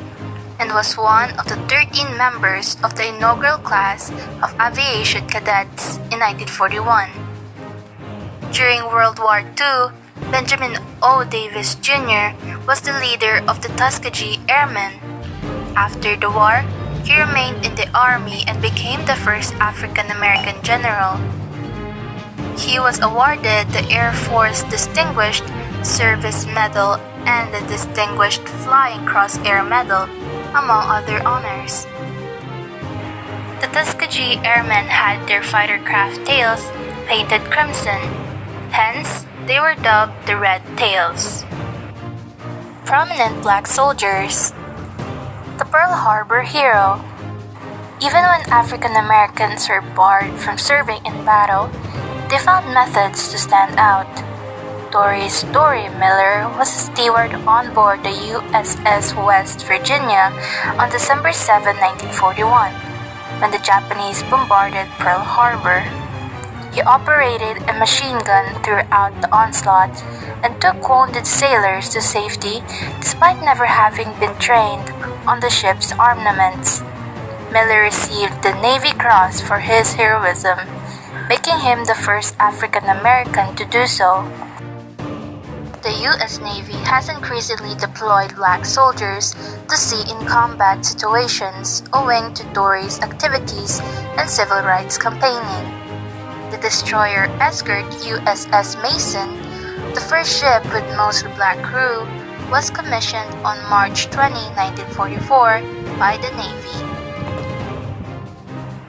and was one of the 13 members of the inaugural class of aviation cadets in 1941. During World War II, Benjamin O. Davis Jr. was the leader of the Tuskegee Airmen. After the war, he remained in the Army and became the first African American general. He was awarded the Air Force Distinguished Service Medal and the Distinguished Flying Cross Air Medal, among other honors. The Tuskegee Airmen had their fighter craft tails painted crimson, hence they were dubbed the Red Tails. Prominent black soldiers. The Pearl Harbor Hero. Even when African Americans were barred from serving in battle, they found methods to stand out. Doris Dory Miller was a steward on board the USS West Virginia on December 7, 1941, when the Japanese bombarded Pearl Harbor. He operated a machine gun throughout the onslaught and took wounded sailors to safety despite never having been trained on the ship's armaments. Miller received the Navy Cross for his heroism, making him the first African American to do so. The U.S. Navy has increasingly deployed black soldiers to sea in combat situations owing to Dory's activities and civil rights campaigning. the destroyer escort USS Mason, the first ship with mostly black crew, was commissioned on March 20, 1944 by the Navy.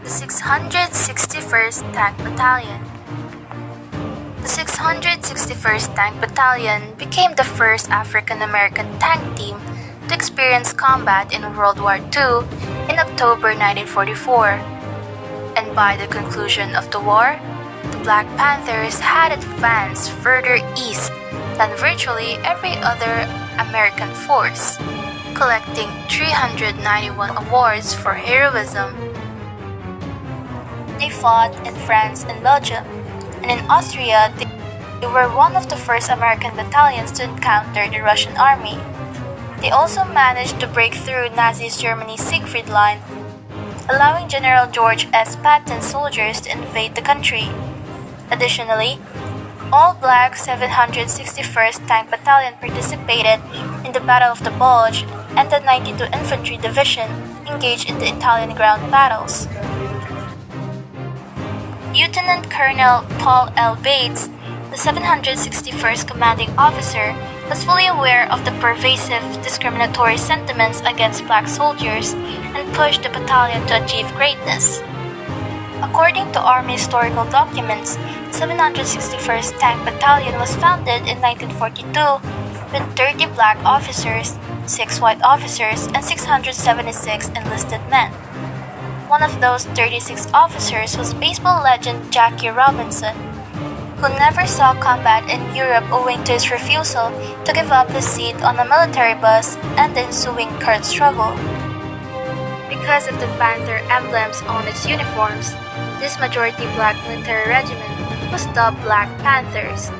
The 661st Tank Battalion. The 661st Tank Battalion became the first African-American tank team to experience combat in World War II in October 1944. And by the conclusion of the war, the Black Panthers had advanced further east than virtually every other American force, collecting 391 awards for heroism. They fought in France and Belgium, and in Austria they were one of the first American battalions to encounter the Russian army. They also managed to break through Nazi Germany's Siegfried Line, allowing General George S. Patton's soldiers to invade the country. Additionally, all-black 761st Tank Battalion participated in the Battle of the Bulge, and the 92 Infantry Division engaged in the Italian ground battles. Lieutenant Colonel Paul L. Bates, the 761st commanding officer, was fully aware of the pervasive discriminatory sentiments against black soldiers and pushed the battalion to achieve greatness. According to Army historical documents, the 761st Tank Battalion was founded in 1942 with 30 black officers, 6 white officers, and 676 enlisted men. One of those 36 officers was baseball legend Jackie Robinson, who never saw combat in Europe owing to his refusal to give up his seat on a military bus and the ensuing current struggle. Because of the Panther emblems on its uniforms, this majority-black military regiment was dubbed Black Panthers.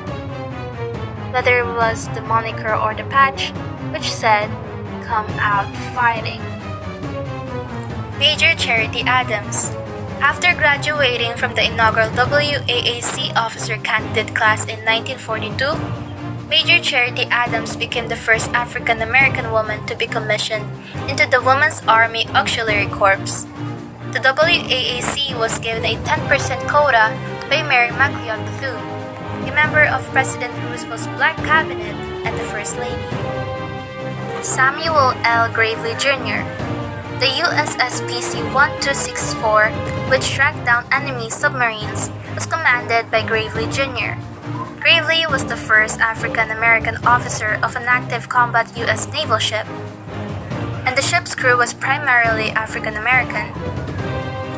Whether it was the moniker or the patch, which said, "Come out fighting." Major Charity Adams. After graduating from the inaugural WAAC officer candidate class in 1942, Major Charity Adams became the first African-American woman to be commissioned into the Women's Army Auxiliary Corps. The WAAC was given a 10% quota by Mary McLeod Bethune, a member of President Roosevelt's Black Cabinet and the First Lady. Samuel L. Gravely Jr. The USS PC-1264, which tracked down enemy submarines, was commanded by Gravely Jr. Gravely was the first African-American officer of an active combat U.S. naval ship, and the ship's crew was primarily African-American.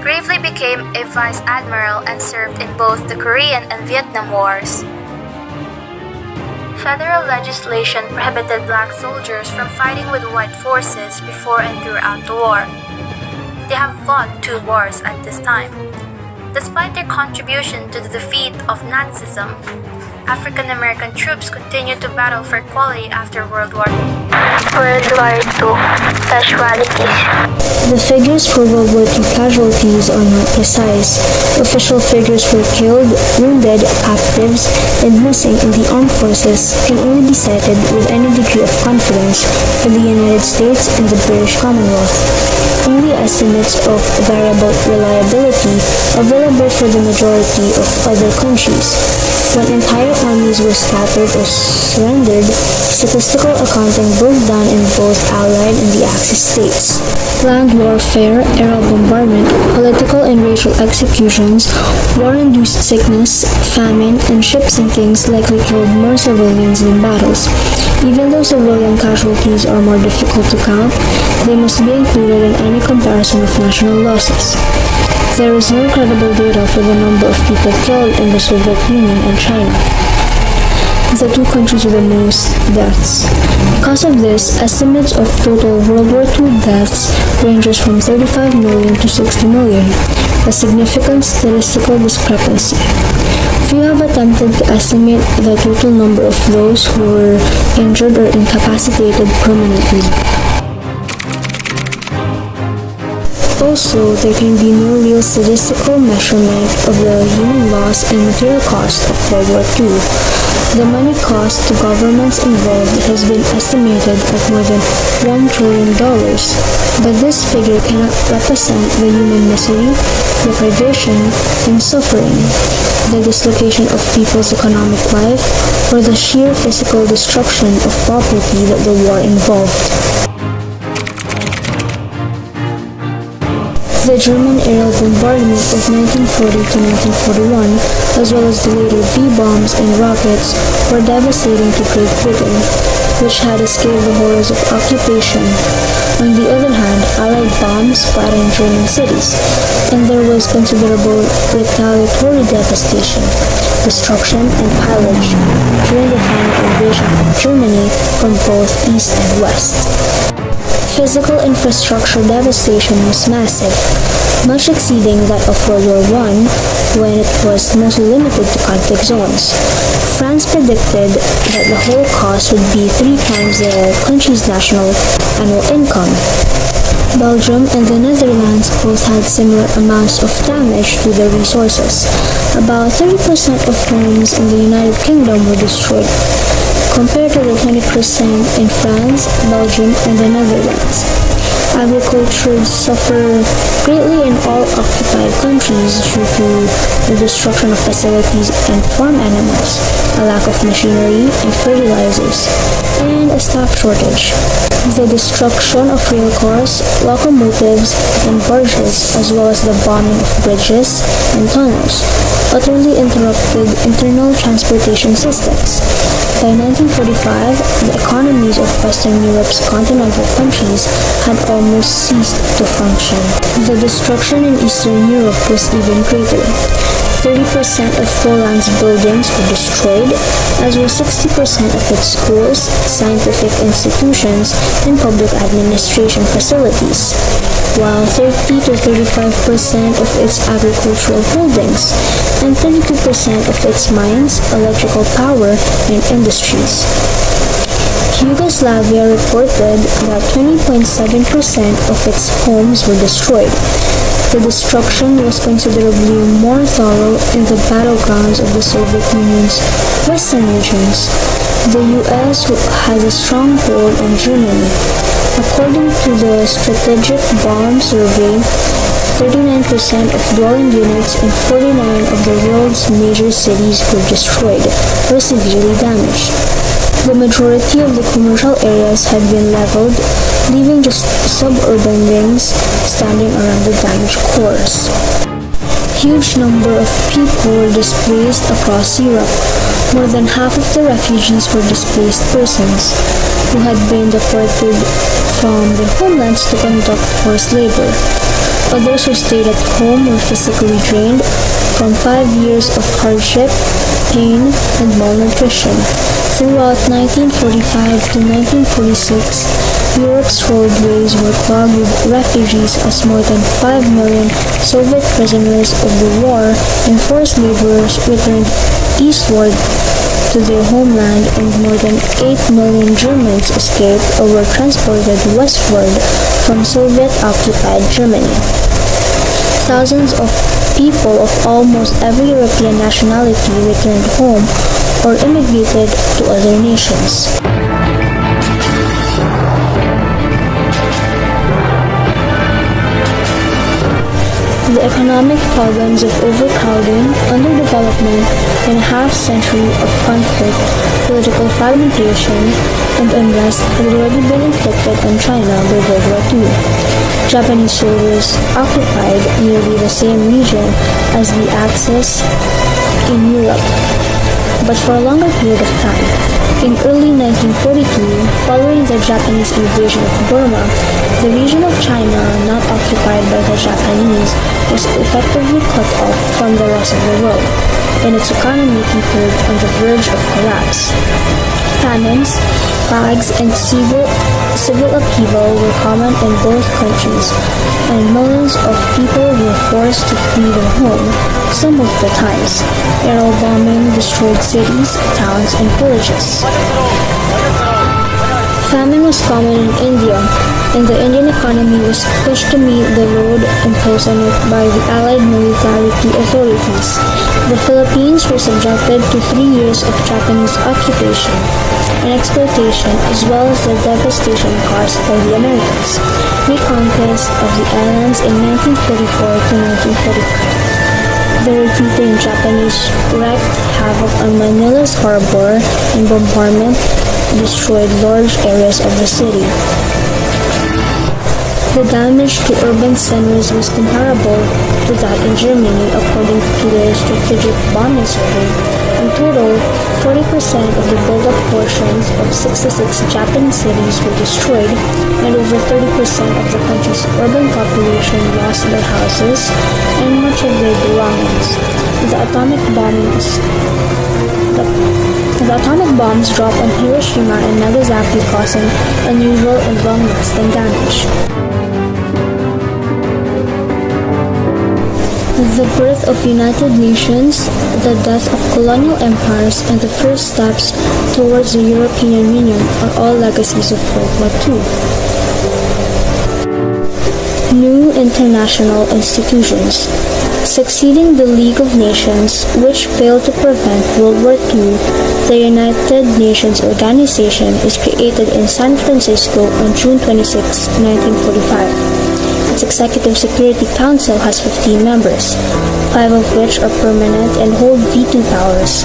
Gravely became a vice admiral and served in both the Korean and Vietnam Wars. Federal legislation prohibited black soldiers from fighting with white forces before and throughout the war. They have fought 2 wars at this time. Despite their contribution to the defeat of Nazism, African-American troops continued to battle for equality after World War II. Casualties. The figures for World War II casualties are not precise. Official figures for killed, wounded, captives, and missing in the armed forces can only be cited with any degree of confidence for the United States and the British Commonwealth. Only estimates of variable reliability available for the majority of other countries. When entire armies were scattered or surrendered, statistical accounting broke down in both Allied and the Axis states. Land warfare, aerial bombardment, political and racial executions, war-induced sickness, famine, and ship sinkings likely killed more civilians than battles. Even though civilian casualties are more difficult to count, they must be included in any comparison of national losses. There is no credible data for the number of people killed in the Soviet Union and China, the 2 countries with the most deaths. Because of this, estimates of total World War II deaths ranges from 35 million to 60 million, a significant statistical discrepancy. Few have attempted to estimate the total number of those who were injured or incapacitated permanently. Also, there can be no real statistical measurement of the human loss and material cost of World War II. The money cost to governments involved has been estimated at more than $1 trillion, but this figure cannot represent the human misery, deprivation, and suffering, the dislocation of people's economic life, or the sheer physical destruction of property that the war involved. The German aerial bombardment of 1940 to 1941, as well as the later V-bombs and rockets, were devastating to Great Britain, which had escaped the horrors of occupation. On the other hand, Allied bombs flattened German cities, and there was considerable retaliatory devastation, destruction, and pillage during the final invasion of Germany from both east and west. Physical infrastructure devastation was massive, much exceeding that of World War I, when it was mostly limited to conflict zones. France predicted that the whole cost would be 3 times the country's national annual income. Belgium and the Netherlands both had similar amounts of damage to their resources. About 30% of homes in the United Kingdom were destroyed, compared to the 20% in France, Belgium, and the Netherlands. Agriculture suffered greatly in all occupied countries due to the destruction of facilities and farm animals, a lack of machinery and fertilizers, and a staff shortage. The destruction of rail cars, locomotives, and barges, as well as the bombing of bridges and tunnels, utterly interrupted internal transportation systems. By 1945, the economies of Western Europe's continental countries had almost ceased to function. The destruction in Eastern Europe was even greater. 30% of Poland's buildings were destroyed, as were 60% of its schools, scientific institutions, and public administration facilities, while 30 to 35% of its agricultural holdings, and 32% of its mines, electrical power, and industries. Yugoslavia reported that 20.7% of its homes were destroyed. The destruction was considerably more thorough in the battlegrounds of the Soviet Union's western regions. The US has a stronghold in Germany. According to the Strategic Bomb Survey, 39% of dwelling units in 49 of the world's major cities were destroyed or severely damaged. The majority of the commercial areas had been leveled, leaving just suburban rings standing around the damaged cores. Huge number of people were displaced across Europe. More than half of the refugees were displaced persons who had been deported from their homelands to conduct forced labor. Others who stayed at home were physically drained from 5 years of hardship, pain, and malnutrition. Throughout 1945 to 1946, Europe's roadways were clogged with refugees as more than 5 million Soviet prisoners of the war and forced laborers returned eastward to their homeland, and more than 8 million Germans escaped or were transported westward from Soviet-occupied Germany. Thousands of people of almost every European nationality returned home or immigrated to other nations. The economic problems of overcrowding, underdevelopment, and a half-century of conflict, political fragmentation, and unrest had already been inflicted on China by World War II. Japanese soldiers occupied nearly the same region as the Axis in Europe, but for a longer period of time. In early 1942, following the Japanese invasion of Burma, the region of China not occupied by the Japanese was effectively cut off from the rest of the world, and its economy teetered on the verge of collapse. Famines, plagues, and civil upheaval were common in both countries, and millions of people were forced to flee their home, some multiple times. Aerial bombing destroyed cities, towns, and villages. Famine was common in India, and the Indian economy was pushed to meet the load imposed on it by the Allied military authorities. The Philippines were subjected to 3 years of Japanese occupation and exploitation, as well as the devastation caused by the Americans' reconquest of the islands in 1944 to 1945. The retreating Japanese wreaked havoc on Manila's harbor, and bombardment destroyed large areas of the city. The damage to urban centers was comparable to that in Germany, according to the Strategic Bombing Survey. In total, 40% of the built-up portions of 66 Japanese cities were destroyed, and over 30% of the country's urban population lost their houses and much of their belongings. The atomic bombs dropped on Hiroshima and Nagasaki, causing unusual and long-lasting damage. The birth of United Nations, the death of colonial empires, and the first steps towards the European Union are all legacies of World War II. New international institutions. Succeeding the League of Nations, which failed to prevent World War II, the United Nations Organization is created in San Francisco on June 26, 1945. Its Executive Security Council has 15 members, 5 of which are permanent and hold veto powers.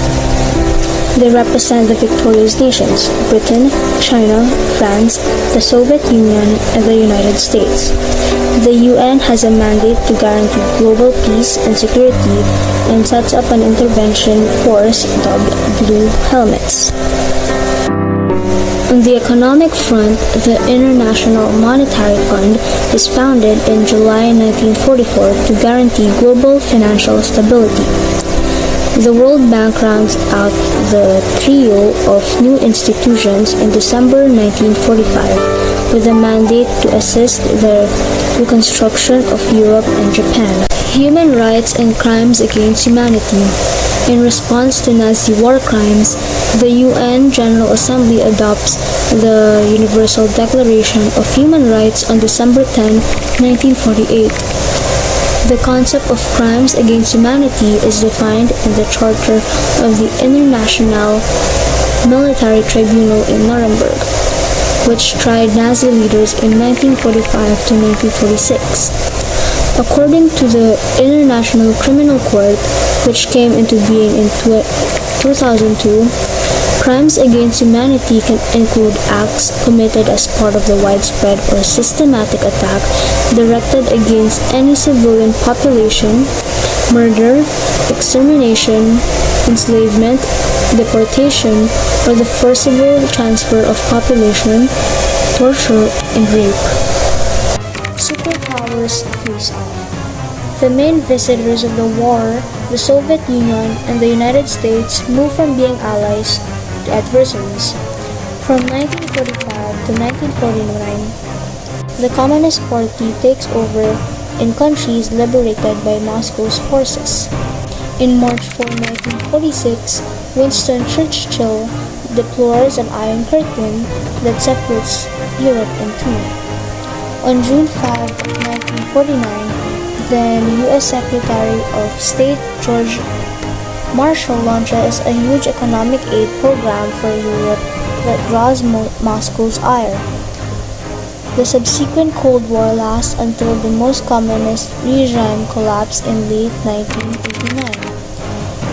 They represent the victorious nations: Britain, China, France, the Soviet Union, and the United States. The UN has a mandate to guarantee global peace and security and sets up an intervention force dubbed Blue Helmets. On the economic front, the International Monetary Fund was founded in July 1944 to guarantee global financial stability. The World Bank rounds out the trio of new institutions in December 1945 with a mandate to assist the reconstruction of Europe and Japan. Human rights and crimes against humanity. In response to Nazi war crimes, the UN General Assembly adopts the Universal Declaration of Human Rights on December 10, 1948. The concept of crimes against humanity is defined in the Charter of the International Military Tribunal in Nuremberg, which tried Nazi leaders in 1945 to 1946. According to the International Criminal Court, which came into being in 2002, crimes against humanity can include acts committed as part of the widespread or systematic attack directed against any civilian population, murder, extermination, enslavement, deportation, or the forcible transfer of population, torture, and rape. Superpowers face off. The main visitors of the war, the Soviet Union and the United States, moved from being allies to adversaries. From 1945 to 1949, the Communist Party takes over in countries liberated by Moscow's forces. In March 4, 1946, Winston Churchill deplores an Iron Curtain that separates Europe in two. On June 5, 1949, then U.S. Secretary of State George Marshall launches a huge economic aid program for Europe that draws Moscow's ire. The subsequent Cold War lasts until the most communist regime collapsed in late 1989.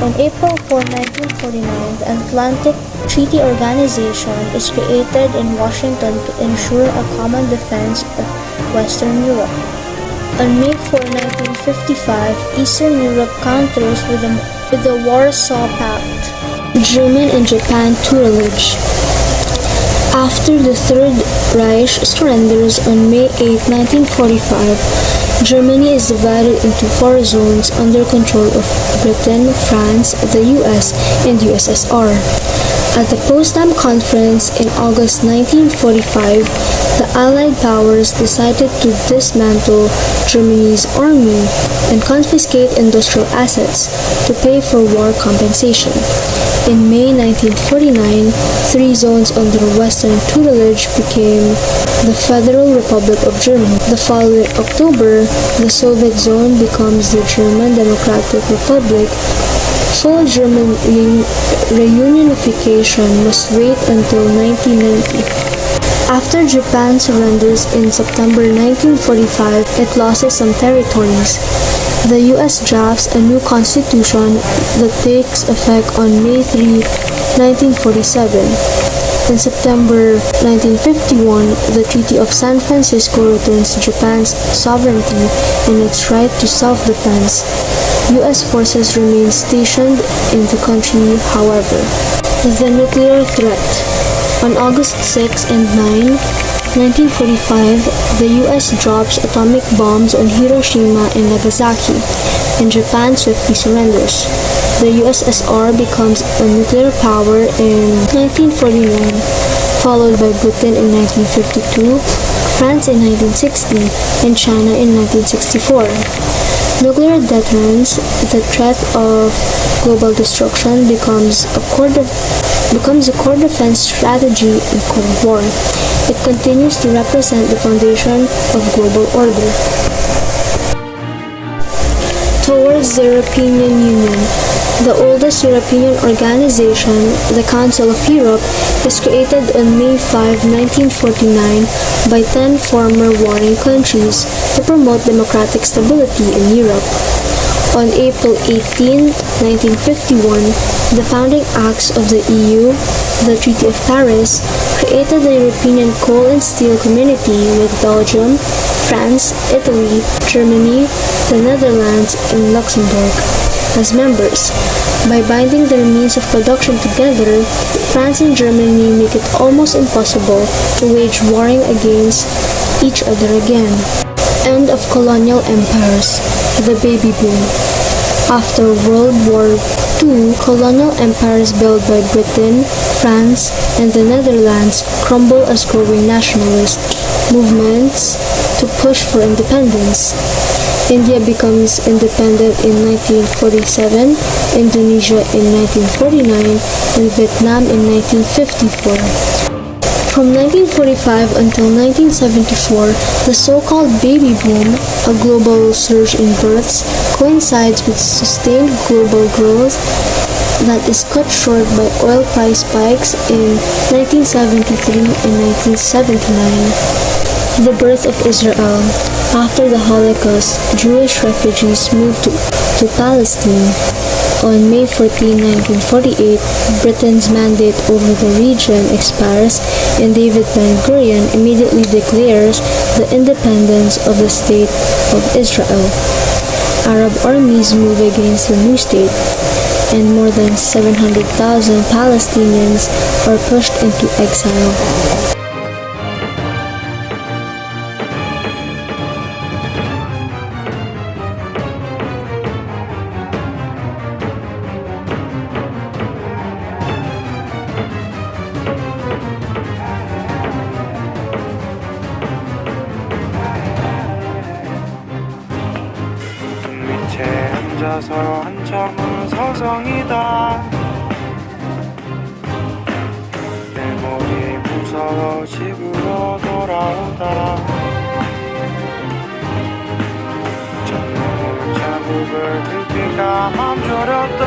On April 4, 1949, the Atlantic Treaty Organization is created in Washington to ensure a common defense of Western Europe. On May 4, 1955, Eastern Europe counters with the Warsaw Pact. German and Japan tutelage. After the Third Reich surrenders on May 8, 1945, Germany is divided into 4 zones under control of Britain, France, the US, and USSR. At the Potsdam Conference in August 1945, the Allied powers decided to dismantle Germany's army and confiscate industrial assets to pay for war compensation. In May 1949, three zones under Western tutelage became the Federal Republic of Germany. The following October, the Soviet zone becomes the German Democratic Republic. Full German reunification must wait until 1990. After Japan surrenders in September 1945, it loses some territories. The U.S. drafts a new constitution that takes effect on May 3, 1947. In September 1951, the Treaty of San Francisco returns Japan's sovereignty and its right to self-defense. U.S. forces remain stationed in the country, however. The nuclear threat. On August 6 and 9, 1945, the U.S. drops atomic bombs on Hiroshima and Nagasaki, and Japan swiftly surrenders. The USSR becomes a nuclear power in 1949, followed by Britain in 1952, France in 1960, and China in 1964. Nuclear deterrence, the threat of global destruction, becomes a core defense strategy in Cold War. It continues to represent the foundation of global order. Towards the European Union. The oldest European organization, the Council of Europe, is created on May 5, 1949 by 10 former warring countries to promote democratic stability in Europe. On April 18, 1951, the founding acts of the EU, the Treaty of Paris, created the European Coal and Steel Community with Belgium, France, Italy, Germany, the Netherlands, and Luxembourg as members. By binding their means of production together, France and Germany make it almost impossible to wage warring against each other again. End of colonial empires. The baby boom. After World War II, colonial empires built by Britain, France, and the Netherlands crumble as growing nationalist movements to push for independence. India becomes independent in 1947, Indonesia in 1949, and Vietnam in 1954. From 1945 until 1974, the so-called baby boom, a global surge in births, coincides with sustained global growth that is cut short by oil price spikes in 1973 and 1979. The birth of Israel. After the Holocaust, Jewish refugees moved to Palestine. On May 14, 1948, Britain's mandate over the region expires and David Ben-Gurion immediately declares the independence of the State of Israel. Arab armies move against the new state, and more than 700,000 Palestinians are pushed into exile. 서로 한참은 서성이다 내 머리 무서워 집으로 돌아오다 전날 자국을 들킬까 맘졸였던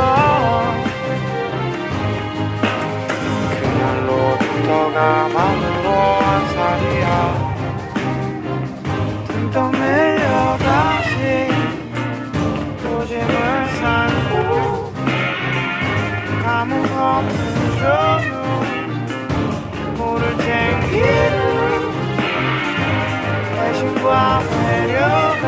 그날로부터가 만으로 한 살이야 등 떠밀려 다시 짐을 쌓고 감흥 없는 조는 물을 쟁기를 배신과 배려가